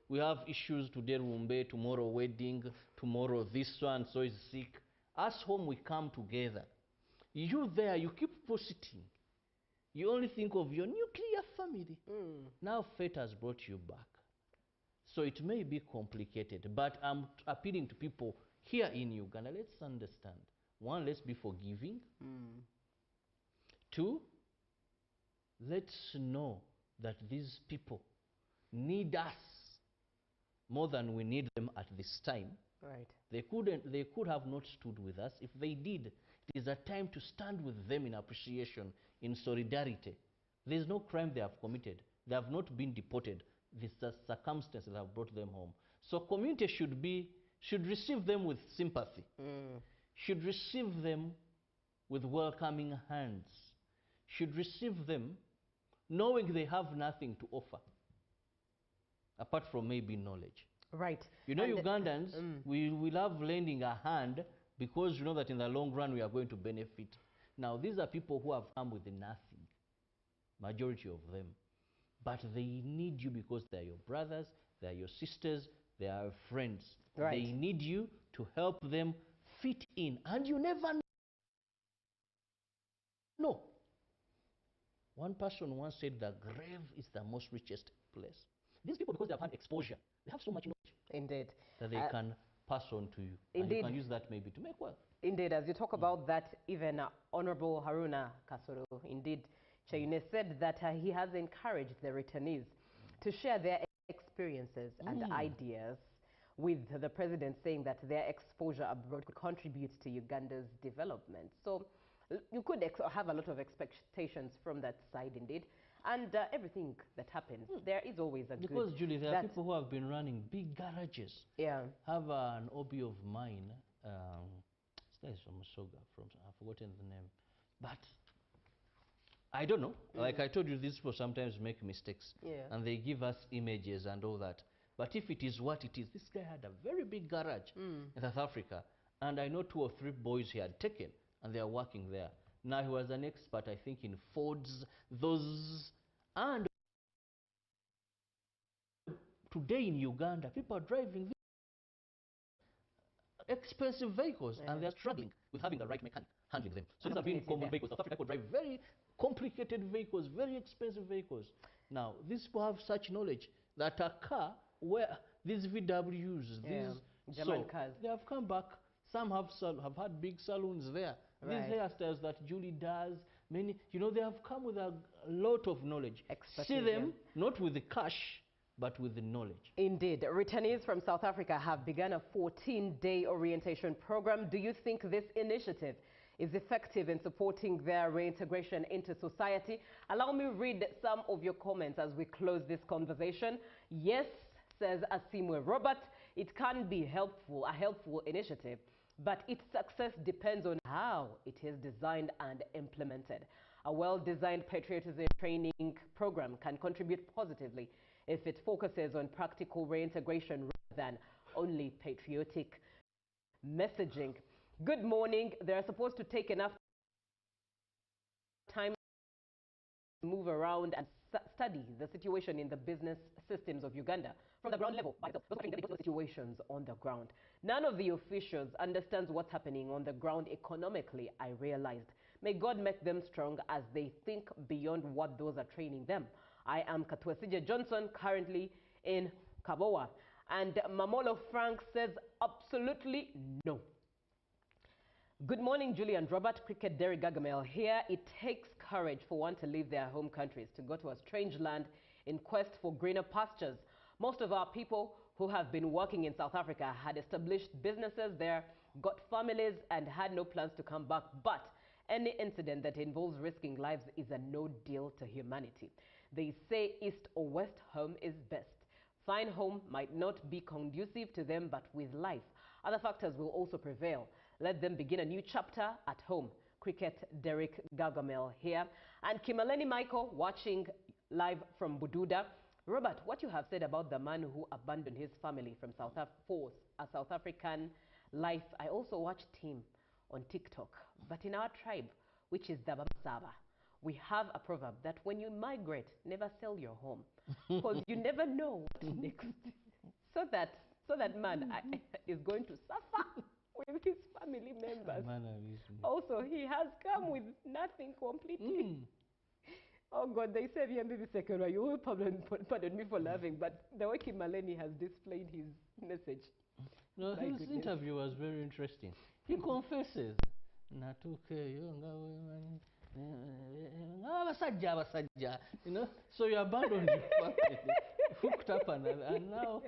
Speaker 2: We have issues today, rumbe, tomorrow wedding, tomorrow this one, so is sick. Us home, we come together. You there, you keep positing. You only think of your nuclear family. Now fate has brought you back. So it may be complicated, but I'm appealing to people here in Uganda. Let's understand. One, let's be forgiving. Two, let's know that these people need us more than we need them at this time.
Speaker 1: Right.
Speaker 2: They could have not stood with us. If they did, it is a time to stand with them in appreciation, in solidarity. There is no crime they have committed. They have not been deported. These are circumstances that have brought them home. So community should receive them with sympathy, should receive them with welcoming hands, should receive them knowing they have nothing to offer apart from maybe knowledge.
Speaker 1: Right.
Speaker 2: You know, and Ugandans, we love lending a hand because you know that in the long run we are going to benefit. Now, these are people who have come with nothing, majority of them. But they need you because they are your brothers, they are your sisters, they are friends.
Speaker 1: Right.
Speaker 2: They need you to help them fit in. And you never know. One person once said the grave is the most richest place. These people, because they have had exposure, they have so much knowledge.
Speaker 1: Indeed.
Speaker 2: That they can pass on to you.
Speaker 1: Indeed.
Speaker 2: And you can use that maybe to make wealth.
Speaker 1: Indeed, as you talk about that, even Honorable Haruna Kasoro, indeed, Chayune said that he has encouraged the returnees to share their experiences and ideas with the president, saying that their exposure abroad could contribute to Uganda's development. So you could have a lot of expectations from that side, indeed. And everything that happens, there is always a good...
Speaker 2: Because, Julie, there are people who have been running big garages.
Speaker 1: Yeah.
Speaker 2: Have an hobby of mine, this is from Soga, I've forgotten the name. But I don't know. Like I told you, these people sometimes make mistakes.
Speaker 1: Yeah.
Speaker 2: And they give us images and all that. But if it is what it is, this guy had a very big garage in South Africa. And I know 2 or 3 boys he had taken, and they are working there. Now he was an expert, I think, in Fords, those. And today in Uganda, people are driving expensive vehicles, and they're struggling with having the right mechanic handling them. So these are being common vehicles. South Africa could drive very complicated vehicles, very expensive vehicles. Now, these people have such knowledge that a car where these VWs, these
Speaker 1: German cars,
Speaker 2: they have come back. Some have had big salons there.
Speaker 1: Right.
Speaker 2: These hairstyles that Julie does, many, you know, they have come with a lot of knowledge. See them not with the cash, but with the knowledge.
Speaker 1: Indeed. Returnees from South Africa have begun a 14-day orientation program. Do you think this initiative is effective in supporting their reintegration into society? Allow me to read some of your comments as we close this conversation. Yes, says Asimwe Robert, it can be a helpful initiative, but its success depends on how it is designed and implemented. A well-designed patriotism training program can contribute positively if it focuses on practical reintegration rather than only patriotic messaging. Good morning. They're supposed to take enough time to move around and study the situation in the business systems of Uganda from the ground level. Those situations on the ground. None of the officials understands what's happening on the ground economically, I realized. May God make them strong as they think beyond what those are training them. I am Katwesija Johnson, currently in Kabowa. And Mamolo Frank says absolutely no. Good morning, Julie and Robert. Cricket Derry Gargamel here. It takes courage for one to leave their home countries to go to a strange land in quest for greener pastures. Most of our people who have been working in South Africa had established businesses there, got families, and had no plans to come back. But any incident that involves risking lives is a no deal to humanity. They say east or west, home is best. Fine home might not be conducive to them, but with life, other factors will also prevail. Let them begin a new chapter at home. Cricket Derek Gargamel here. And Kimaleni Michael watching live from Bududa. Robert, what you have said about the man who abandoned his family from for a South African life, I also watched him on TikTok. But in our tribe, which is the Babasaba, we have a proverb that when you migrate, never sell your home, because you never know what next. So that man is going to suffer with his family members. Also, he has come with nothing completely. Oh God, they say here maybe second. You will pardon me for laughing, but the way Kimaleni has displayed his message.
Speaker 2: No, his interview was very interesting. He confesses. You know, so you abandoned your family, hooked up, and now.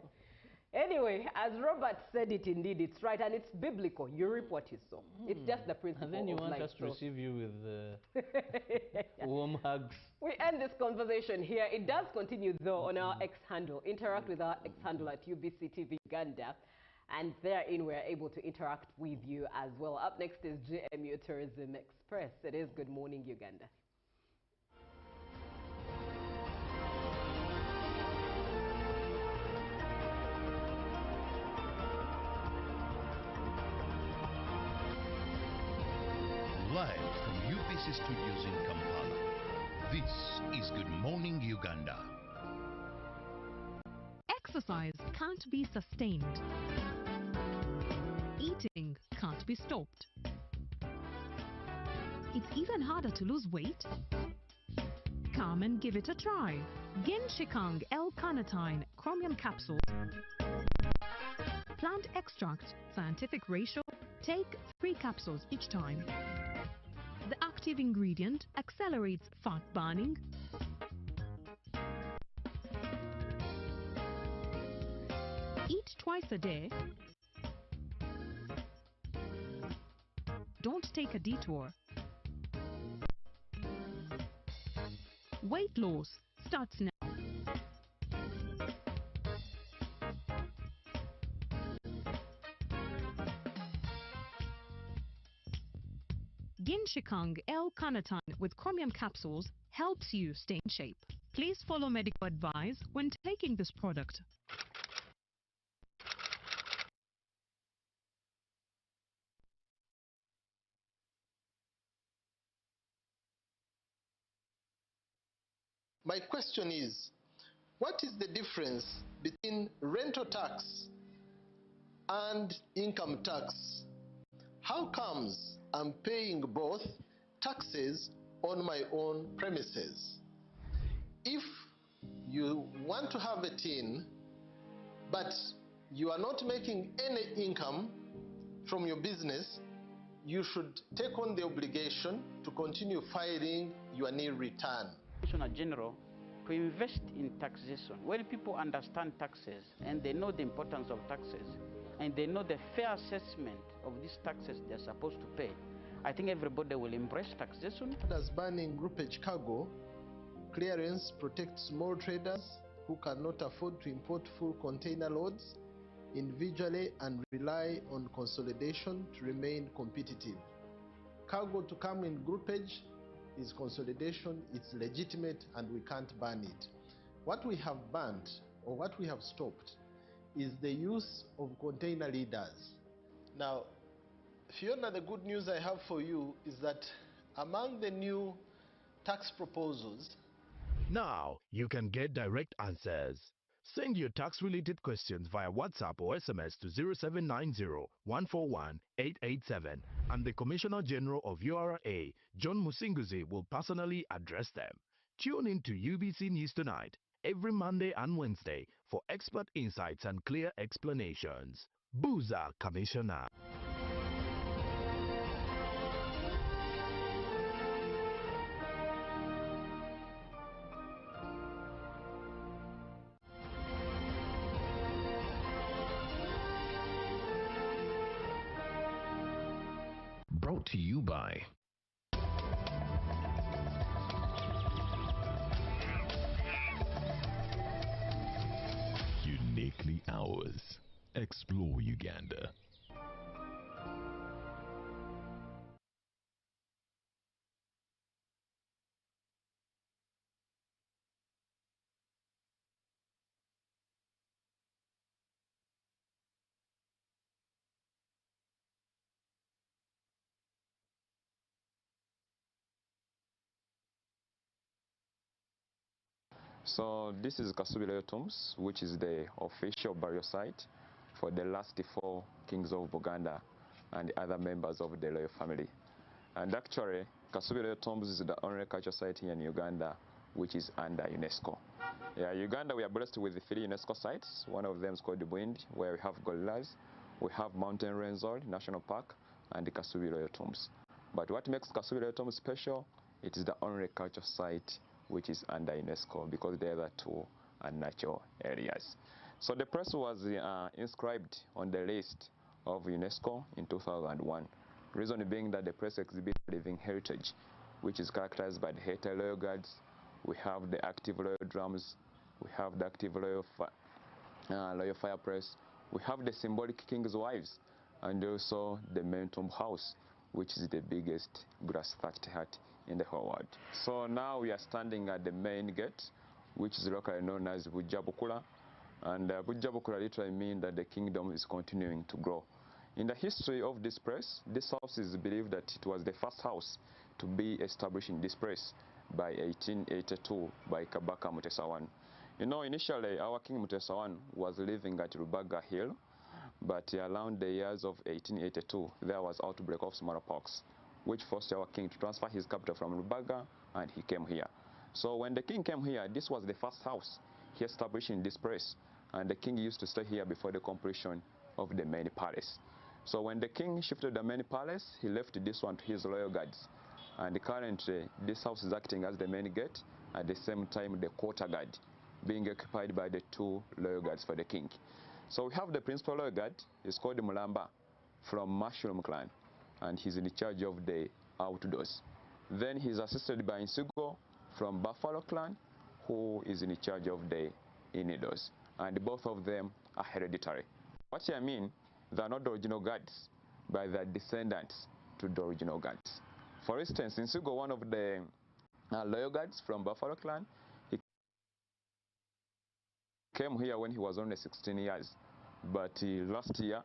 Speaker 1: Anyway, as Robert said it, indeed, it's right, and it's biblical. You reap what you sow. It's just the principle of life.
Speaker 2: And then you want us to receive you with warm hugs.
Speaker 1: We end this conversation here. It does continue, though, on our X handle. Interact with our X handle at UBC TV Uganda. And therein, we're able to interact with you as well. Up next is GMU Tourism Express. It is Good Morning Uganda.
Speaker 3: Live from UBC Studios in Kampala, this is Good Morning Uganda.
Speaker 4: Exercise can't be sustained. Eating can't be stopped. It's even harder to lose weight. Come and give it a try. Genshikang L-carnitine chromium capsule. Plant extract, scientific ratio. Take 3 capsules each time. The active ingredient accelerates fat burning, eat twice a day, don't take a detour. Weight loss starts now. Genshikang L-carnitine with chromium capsules helps you stay in shape. Please follow medical advice when taking this product.
Speaker 5: My question is, what is the difference between rental tax and income tax? How comes I'm paying both taxes on my own premises? If you want to have a tin, but you are not making any income from your business, you should take on the obligation to continue filing your nil return.
Speaker 6: Commissioner General to invest in taxation. When people understand taxes and they know the importance of taxes and they know the fair assessment of these taxes they're supposed to pay, I think everybody will embrace taxation.
Speaker 5: As banning groupage cargo clearance protects small traders who cannot afford to import full container loads individually and rely on consolidation to remain competitive. Cargo to come in groupage is consolidation, it's legitimate, and we can't ban it. What we have banned, or what we have stopped, is the use of container leaders. Now, Fiona, the good news I have for you is that among the new tax proposals,
Speaker 7: now you can get direct answers. Send your tax-related questions via WhatsApp or SMS to 0790-141-887, and the Commissioner General of URA, John Musinguzi, will personally address them. Tune in to UBC News Tonight every Monday and Wednesday for expert insights and clear explanations. Booza Commissioner.
Speaker 3: Brought to you by Uniquely Ours. Explore Uganda.
Speaker 8: So this is Kasubile Tombs, which is the official burial site for the last 4 kings of Uganda and other members of the royal family. And actually, Kasubile Tombs is the only cultural site here in Uganda which is under UNESCO. Yeah, Uganda, we are blessed with 3 UNESCO sites. One of them is called Bwindi, where we have gorillas. We have Mountain Renzori National Park and the Kasubile Tombs. But what makes Kasubile Tombs special, it is the only cultural site which is under UNESCO, because the other 2 are natural areas. So the place was inscribed on the list of UNESCO in 2001. Reason being that the place exhibits living heritage, which is characterized by the heritage royal guards. We have the active royal drums, we have the active royal fireplace, we have the symbolic king's wives, and also the main tomb house, which is the biggest brass thatched hut in the whole world. So now we are standing at the main gate, which is locally known as Bujabukula. And Bujabukula literally means that the kingdom is continuing to grow. In the history of this place, this house is believed that it was the first house to be established in this place by 1882 by Kabaka Mutesa I. You know, initially our King Mutesa I was living at Rubaga Hill, but around the years of 1882, there was outbreak of smallpox, which forced our king to transfer his capital from Rubaga, and he came here. So when the king came here, this was the first house he established in this place, and the king used to stay here before the completion of the main palace. So when the king shifted the main palace, he left this one to his royal guards, and currently this house is acting as the main gate, at the same time the quarter guard being occupied by the 2 royal guards for the king. So we have the principal royal guard, he's called Mulamba from Mushroom clan, and he's in charge of the outdoors. Then he's assisted by Nsigo from Buffalo clan, who is in charge of the indoors. And both of them are hereditary. What I mean, they are not the original guards, but they are descendants to the original guards. For instance, Nsigo, one of the loyal guards from Buffalo clan, he came here when he was only 16 years. But last year,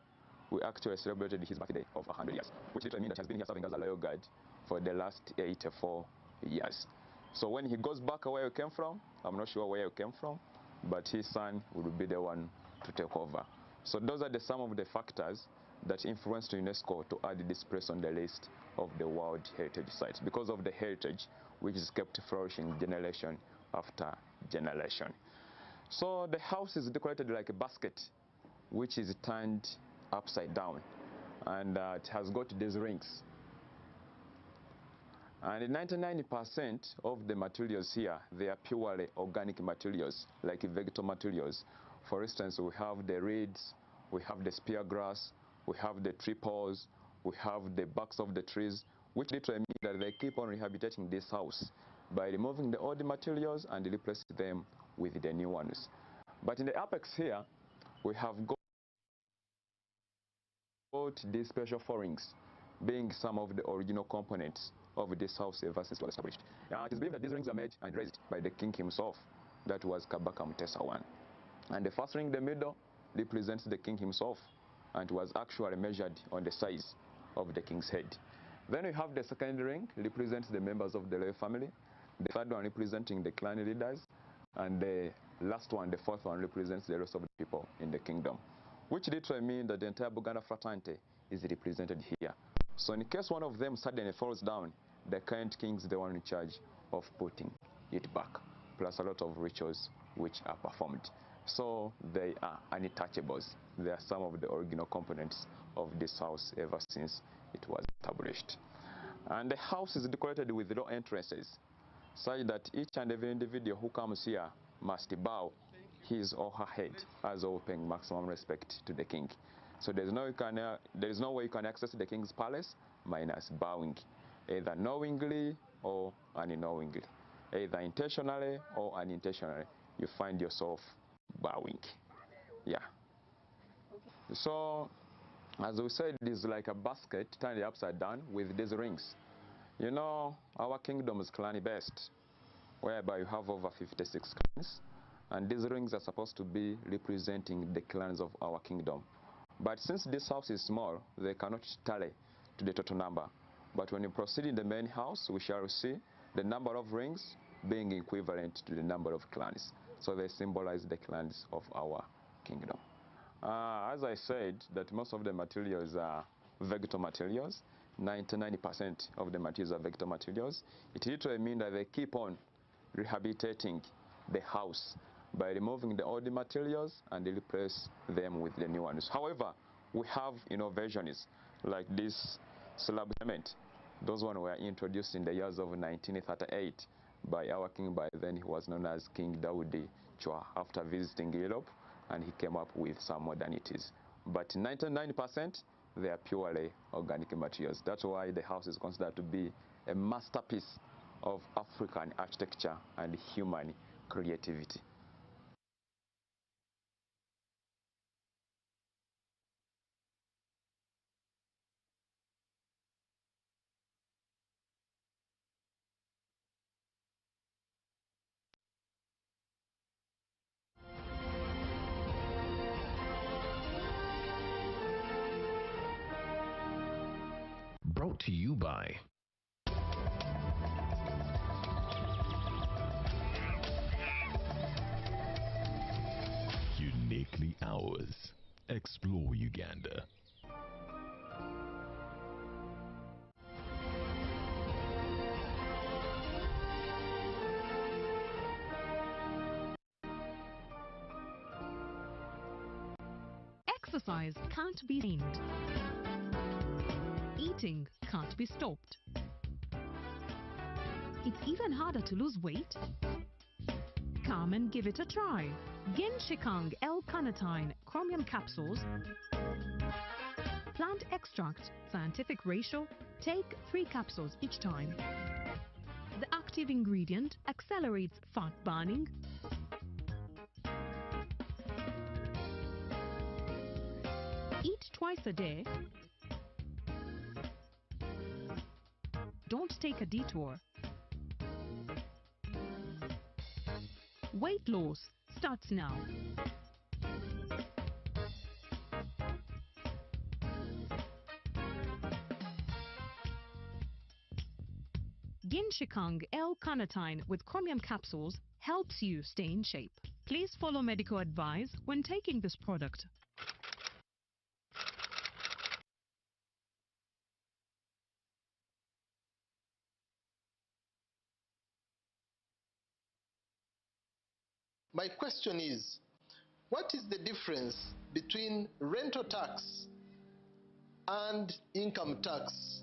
Speaker 8: we actually celebrated his birthday of 100 years, which literally means that he has been here serving as a loyal guard for the last 84 years. So when he goes back where he came from, I'm not sure where he came from, but his son will be the one to take over. So those are some of the factors that influenced UNESCO to add this place on the list of the World Heritage Sites, because of the heritage which is kept flourishing generation after generation. So the house is decorated like a basket, which is turned upside down, and it has got these rings. And 99% of the materials here, they are purely organic materials, like vegetal materials. For instance, we have the reeds, we have the spear grass, we have the tree poles, we have the barks of the trees, which literally means that they keep on rehabilitating this house by removing the old materials and replacing them with the new ones. But in the apex here, we have got these special forings, being some of the original components of this house ever since it was established. It is believed that these rings are made and raised by the king himself, that was Kabaka Mutesa I. And the first ring in the middle represents the king himself, and was actually measured on the size of the king's head. Then we have the second ring, represents the members of the royal family, the third one representing the clan leaders, and the last one, the fourth one, represents the rest of the people in the kingdom, which literally means that the entire Buganda fraternity is represented here. So in case one of them suddenly falls down, the current king is the one in charge of putting it back, plus a lot of rituals which are performed. So they are untouchables. They are some of the original components of this house ever since it was established. And the house is decorated with low entrances, such that each and every individual who comes here must bow his or her head as well, paying maximum respect to the king. So there is no way you can access the king's palace minus bowing, either knowingly or unknowingly, either intentionally or unintentionally. You find yourself bowing. Yeah. So, as we said, it is like a basket turned upside down with these rings. You know, our kingdom is clan-based, whereby you have over 56 clans, and these rings are supposed to be representing the clans of our kingdom. But since this house is small, they cannot tally to the total number. But when you proceed in the main house, we shall see the number of rings being equivalent to the number of clans. So they symbolize the clans of our kingdom. As I said, that most of the materials are vegetal materials. 99% of the materials are vegetal materials. It literally means that they keep on rehabilitating the house by removing the old materials and replace them with the new ones. However, we have innovations like this slab cement. Those ones were introduced in the years of 1938 by our king. By then, he was known as King Daudi Chwa, after visiting Europe, and he came up with some modernities. But 99%, they are purely organic materials. That's why the house is considered to be a masterpiece of African architecture and human creativity.
Speaker 3: Brought to you by Uniquely Ours. Explore Uganda.
Speaker 4: Exercise can't be tamed. Eating can't be stopped. It's even harder to lose weight. Come and give it a try. Genshikang L-carnitine chromium capsules. Plant extract, scientific ratio. Take 3 capsules each time. The active ingredient accelerates fat burning, eat twice a day. Don't take a detour. Weight loss starts now. Genshikang L-carnitine with chromium capsules helps you stay in shape. Please follow medical advice when taking this product.
Speaker 5: My question is, what is the difference between rental tax and income tax?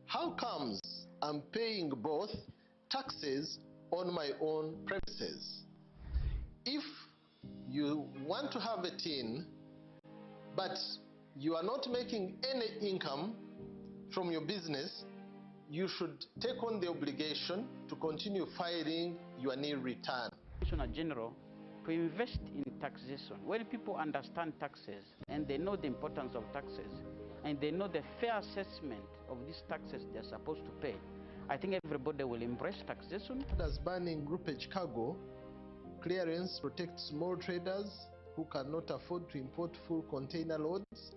Speaker 5: How comes I'm paying both taxes on my own premises? If you want to have a tin, but you are not making any income from your business, you should take on the obligation to continue filing your nil return.
Speaker 6: Commissioner General, to invest in taxation. When people understand taxes and they know the importance of taxes and they know the fair assessment of these taxes they're supposed to pay, I think everybody will embrace taxation.
Speaker 5: As banning groupage cargo clearance protects small traders who cannot afford to import full container loads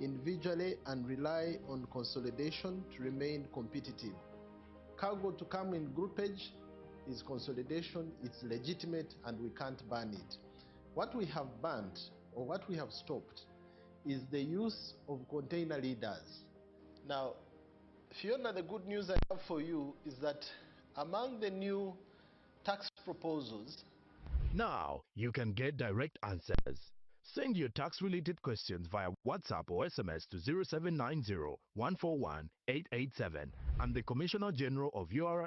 Speaker 5: individually and rely on consolidation to remain competitive. Cargo to come in groupage is consolidation, it's legitimate, and we can't ban it. What we have banned, or what we have stopped, is the use of container leaders. Now, Fiona, the good news I have for you is that among the new tax proposals,
Speaker 7: Now, you can get direct answers. Send your tax-related questions via WhatsApp or SMS to 0790 141 887, and the Commissioner General of URA,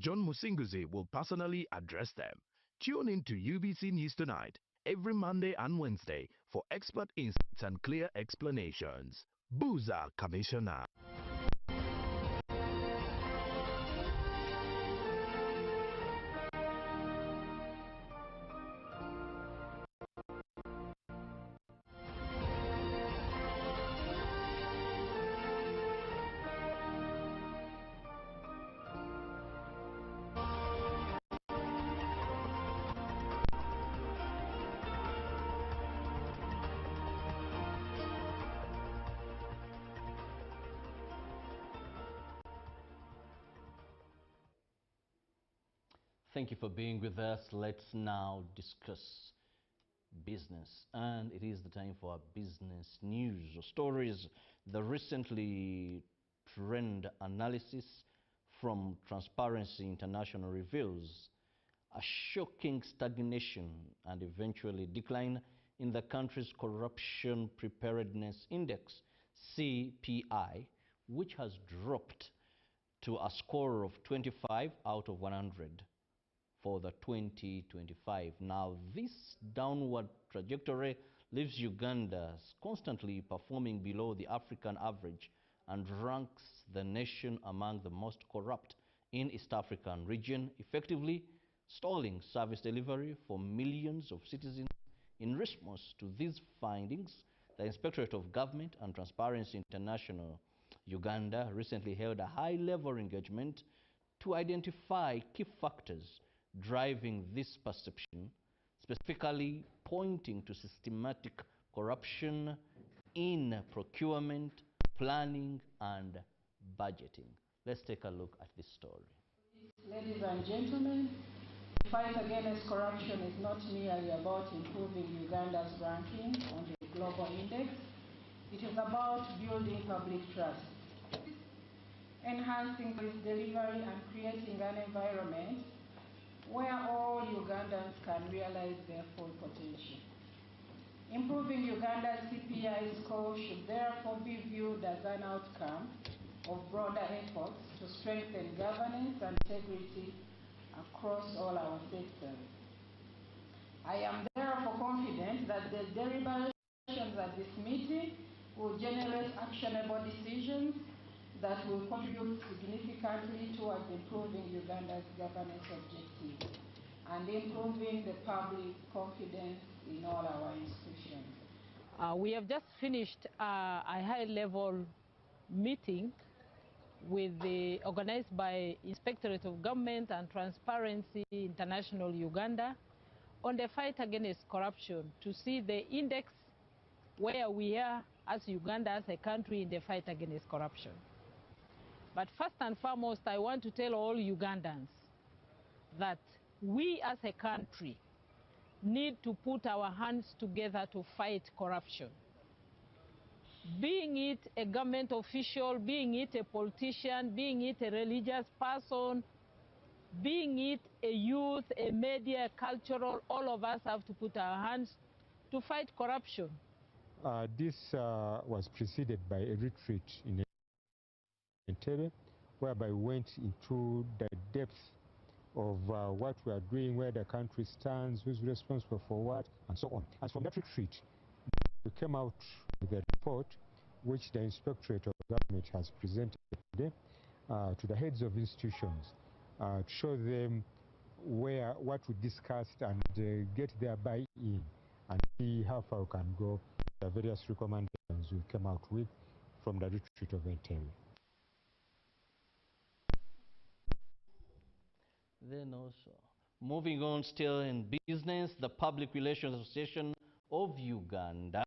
Speaker 7: John Musinguzi, will personally address them. Tune in to UBC News Tonight every Monday and Wednesday for expert insights and clear explanations. Buza Commissioner.
Speaker 2: Thank you for being with us. Let's now discuss business. And it is the time for our business news or stories. The recently trend analysis from Transparency International reveals a shocking stagnation and eventually decline in the country's Corruption Preparedness Index, CPI, which has dropped to a score of 25 out of 100 for the 2025. Now, this downward trajectory leaves Uganda constantly performing below the African average and ranks the nation among the most corrupt in East African region, effectively stalling service delivery for millions of citizens. In response to these findings, the Inspectorate of Government and Transparency International Uganda recently held a high-level engagement to identify key factors driving this perception, specifically pointing to systematic corruption in procurement, planning, and budgeting. Let's take a look at this story.
Speaker 9: Ladies and gentlemen, the fight against corruption is not merely about improving Uganda's ranking on the global index. It is about building public trust, enhancing service delivery, and creating an environment where all Ugandans can realize their full potential. Improving Uganda's CPI score should therefore be viewed as an outcome of broader efforts to strengthen governance and integrity across all our sectors. I am therefore confident that the deliberations at this meeting will generate actionable decisions that will contribute significantly towards improving Uganda's governance objectives and improving the public confidence in all our institutions.
Speaker 10: We have just finished a high-level meeting organized by Inspectorate of Government and Transparency International Uganda on the fight against corruption, to see the index where we are as Uganda, as a country, in the fight against corruption. But first and foremost, I want to tell all Ugandans that we as a country need to put our hands together to fight corruption. Being it a government official, being it a politician, being it a religious person, being it a youth, a media, cultural, all of us have to put our hands to fight corruption.
Speaker 11: This was preceded by a retreat in Entebbe, whereby we went into the depth of what we are doing, where the country stands, who's responsible for what, and so on. And from that retreat, we came out with a report which the Inspectorate of Government has presented today to the heads of institutions to show them what we discussed and get their buy-in and see how far we can go. The various recommendations we came out with from the retreat of Entebbe.
Speaker 2: Then also, moving on still in business, the Public Relations Association of Uganda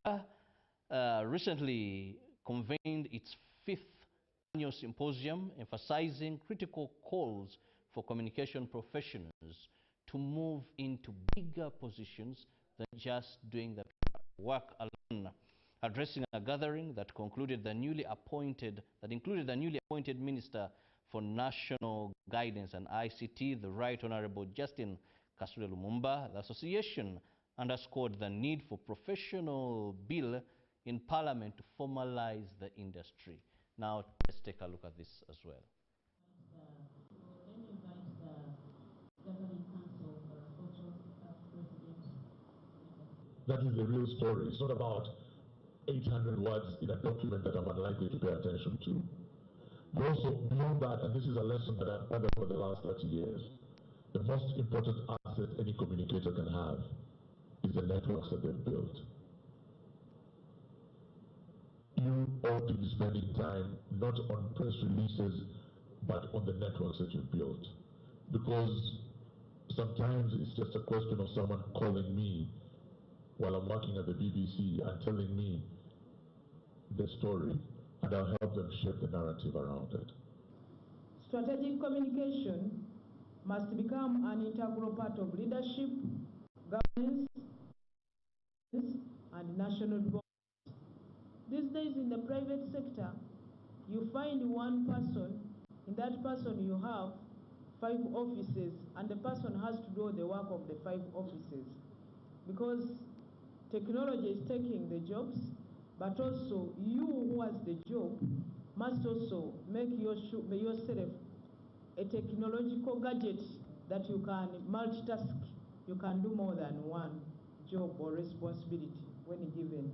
Speaker 2: recently convened its 5th annual symposium, emphasizing critical calls for communication professionals to move into bigger positions than just doing the work alone. Addressing a gathering that included the newly appointed Minister for National Guidance and ICT, the Right Honorable Justin Kasule Lumumba, the association underscored the need for professional bill in Parliament to formalize the industry. Now, let's take a look at this as well.
Speaker 12: Governing Council for a photo of President in the That is the real story. It's not about 800 words in a document that I'm unlikely to pay attention to. But also, beyond that, and this is a lesson that I've learned over the last 30 years, the most important asset any communicator can have is the networks that they've built. You ought to be spending time not on press releases, but on the networks that you've built. Because sometimes it's just a question of someone calling me while I'm working at the BBC and telling me the story, and I'll help them shape the narrative around it.
Speaker 13: Strategic communication must become an integral part of leadership, governance, and national development. These days in the private sector, you find one person, in that person you have 5 offices, and the person has to do the work of the 5 offices. Because technology is taking the jobs, but also you who has the job must also make yourself a technological gadget that you can multitask. You can do more than one job or responsibility when given.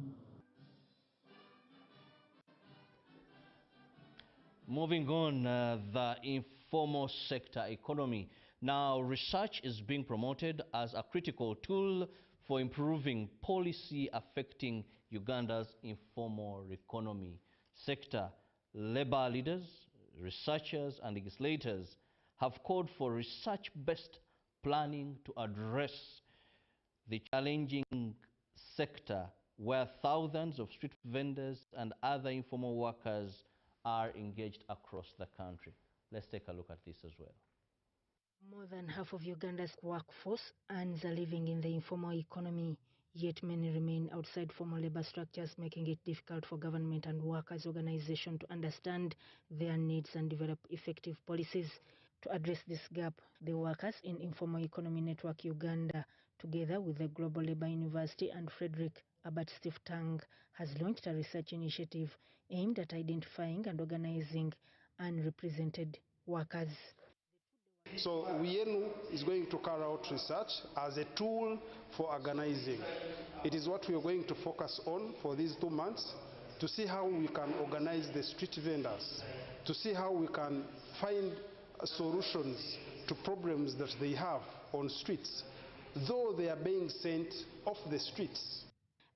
Speaker 2: Moving on, the informal sector economy. Now, research is being promoted as a critical tool for improving policy affecting Uganda's informal economy sector. Labor leaders, researchers, and legislators have called for research-based planning to address the challenging sector where thousands of street vendors and other informal workers are engaged across the country. Let's take a look at this as well.
Speaker 14: More than half of Uganda's workforce earns a living in the informal economy, yet many remain outside formal labor structures, making it difficult for government and workers' organizations to understand their needs and develop effective policies. To address this gap, the Workers in Informal Economy Network Uganda, together with the Global Labour University and Frederick Abbott Steve Tang, has launched a research initiative aimed at identifying and organizing unrepresented workers.
Speaker 15: So WIENU is going to carry out research as a tool for organizing. It is what we are going to focus on for these 2 months, to see how we can organize the street vendors, to see how we can find solutions to problems that they have on streets, though they are being sent off the streets.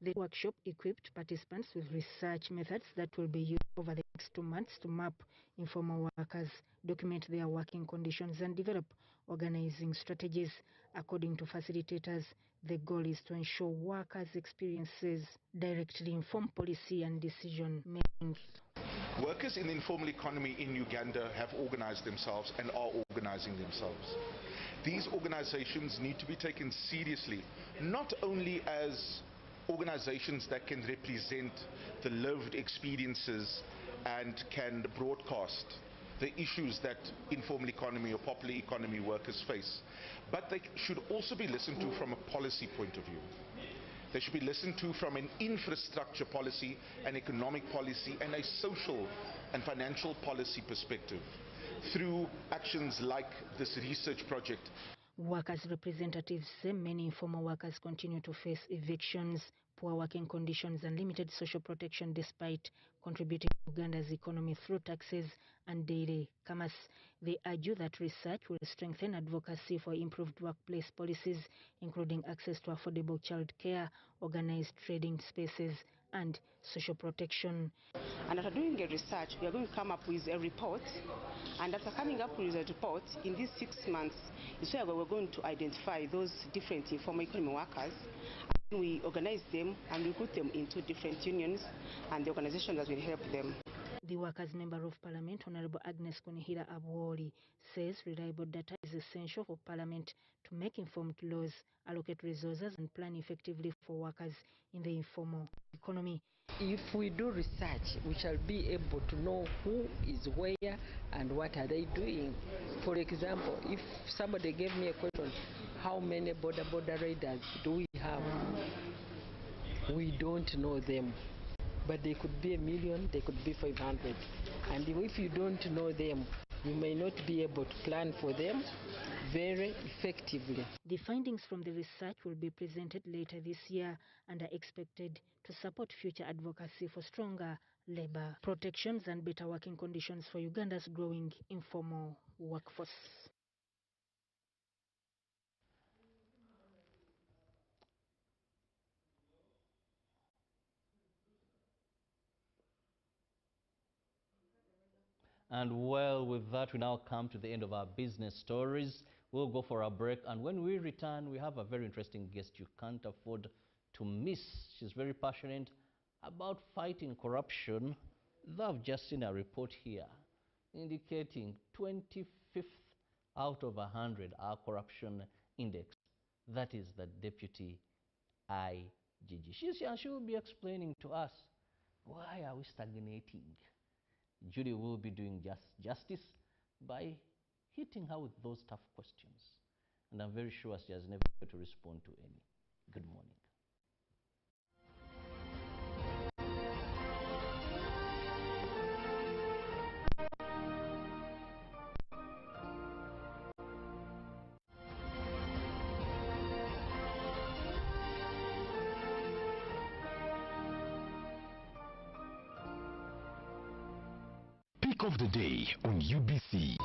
Speaker 14: The workshop equipped participants with research methods that will be used over the next 2 months to map informal workers, document their working conditions, and develop organizing strategies. According to facilitators, the goal is to ensure workers' experiences directly inform policy and decision making.
Speaker 16: Workers in the informal economy in Uganda have organized themselves and are organizing themselves. These organizations need to be taken seriously, not only as organizations that can represent the lived experiences and can broadcast the issues that informal economy or popular economy workers face, but they should also be listened to from a policy point of view. They should be listened to from an infrastructure policy, an economic policy, and a social and financial policy perspective through actions like this research project.
Speaker 14: Workers' representatives say many informal workers continue to face evictions, poor working conditions, and limited social protection despite contributing to Uganda's economy through taxes and daily commerce. They argue that research will strengthen advocacy for improved workplace policies, including access to affordable childcare, organized trading spaces, and social protection.
Speaker 17: And after doing a research, we are going to come up with a report. And after coming up with a report, in these 6 months, is where we're going to identify those different informal economy workers. And we organize them and we put them into different unions and the organizations that will help them.
Speaker 14: The Workers' Member of Parliament, Honorable Agnes Kunihira Abuoli, says reliable data is essential for Parliament to make informed laws, allocate resources, and plan effectively for workers in the informal economy.
Speaker 18: If we do research, we shall be able to know who is where and what are they doing. For example, if somebody gave me a question, how many border raiders do we have? We don't know them. But they could be 1 million, they could be 500. And if you don't know them, you may not be able to plan for them very effectively.
Speaker 14: The findings from the research will be presented later this year and are expected to support future advocacy for stronger labor protections and better working conditions for Uganda's growing informal workforce.
Speaker 2: And well, with that, we now come to the end of our business stories. We'll go for a break, and when we return, we have a very interesting guest you can't afford to miss. She's very passionate about fighting corruption. Though I've just seen a report here indicating 25th out of 100 our corruption index. That is the deputy IGG. She's here and she will be explaining to us why are we stagnating. Judy will be doing justice by hitting her with those tough questions. And I'm very sure she has never been able to respond to any. Good morning.
Speaker 7: Pick of the day on UBC.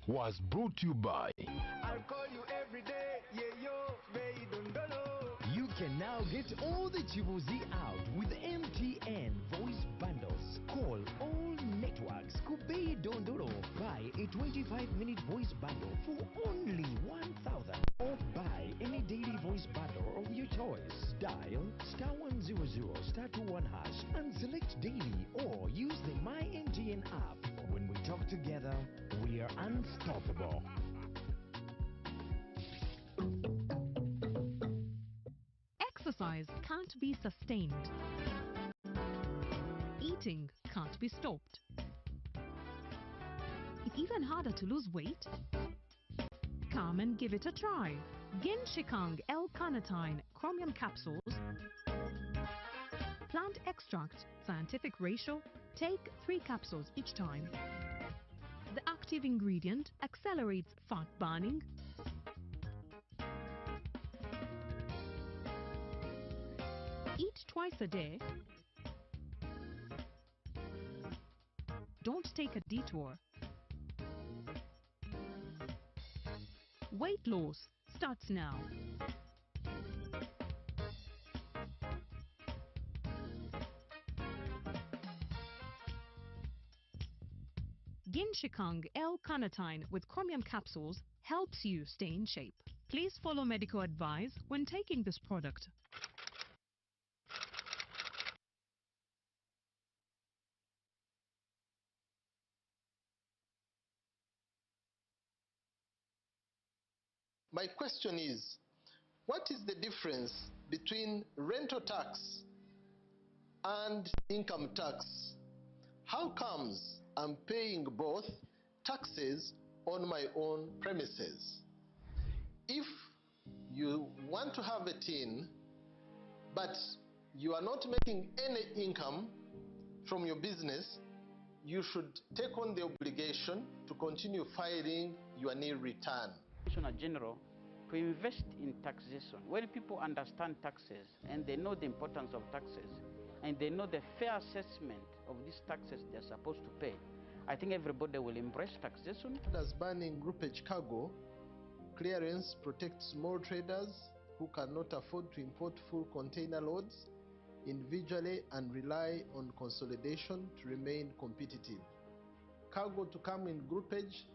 Speaker 7: Was brought to you by
Speaker 19: I'll call you every day, yeah yo, you can now get all the Chibuzi out with MTN voice bundles. Call all networks. Kubei Dondoro. Buy a 25-minute voice bundle for only 1,000. Or buy any daily voice bundle of your choice. Dial *100 *21# and select daily, or use the My MTN app. When we talk together, we are unstoppable.
Speaker 4: Exercise can't be sustained. Eating can't be stopped. It's even harder to lose weight. Come and give it a try. Ginshikang L-carnitine chromium capsules. Plant extract, scientific ratio. Take 3 capsules each time. The active ingredient accelerates fat burning, eat twice a day. Don't take a detour. Weight loss starts now. Ginshikang L-carnitine with chromium capsules helps you stay in shape. Please follow medical advice when taking this product.
Speaker 5: My question is, what is the difference between rental tax and income tax? How comes I'm paying both taxes on my own premises? If you want to have a tin, but you are not making any income from your business, you should take on the obligation to continue filing your nil return.
Speaker 6: Commissioner General, to invest in taxation. When people understand taxes and they know the importance of taxes and they know the fair assessment of these taxes they're supposed to pay, I think everybody will embrace taxation.
Speaker 5: As banning groupage cargo clearance protects small traders who cannot afford to import full container loads individually and rely on consolidation to remain competitive. Cargo to come in groupage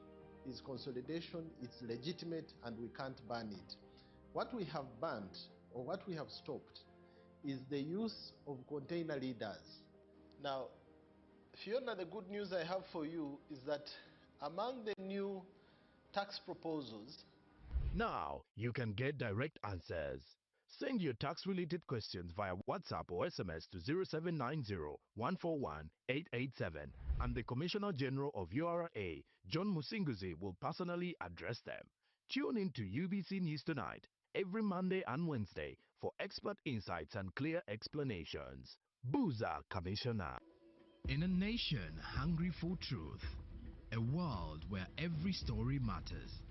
Speaker 5: is consolidation, it's legitimate, and we can't ban it. What we have banned, or what we have stopped, is the use of container leaders. Now, Fiona, the good news I have for you is that among the new tax proposals,
Speaker 7: Now you can get direct answers. Send your tax-related questions via WhatsApp or SMS to 0790 141 887, and the Commissioner General of URA, John Musinguzi, will personally address them. Tune in to UBC News Tonight every Monday and Wednesday for expert insights and clear explanations. Buza Commissioner.
Speaker 20: In a nation hungry for truth, a world where every story matters,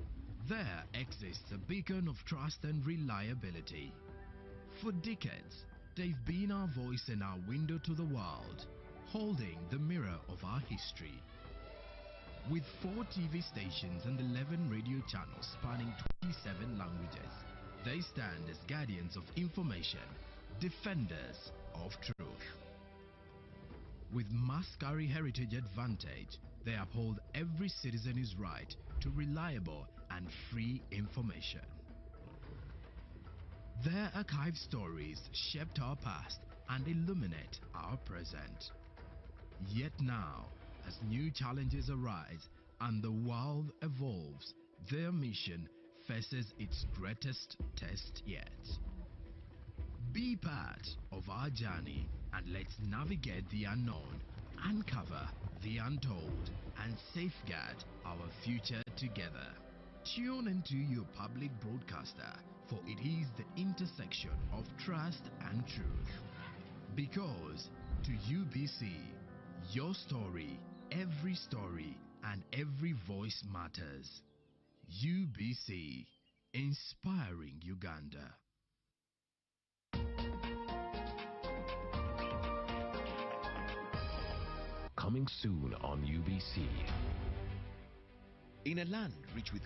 Speaker 20: there exists a beacon of trust and reliability. For decades, they've been our voice and our window to the world, holding the mirror of our history. With 4 TV stations and 11 radio channels spanning 27 languages, they stand as guardians of information, defenders of truth. With Mascari Heritage Advantage, they uphold every citizen's right to reliable and free information. Their archived stories shaped our past and illuminate our present. Yet now, as new challenges arise and the world evolves, their mission faces its greatest test yet. Be part of our journey and let's navigate the unknown, uncover the untold, and safeguard our future together. Tune into your public broadcaster, for it is the intersection of trust and truth. Because to UBC, your story, every story, and every voice matters. UBC, inspiring Uganda.
Speaker 19: Coming soon on UBC.
Speaker 3: In a land rich with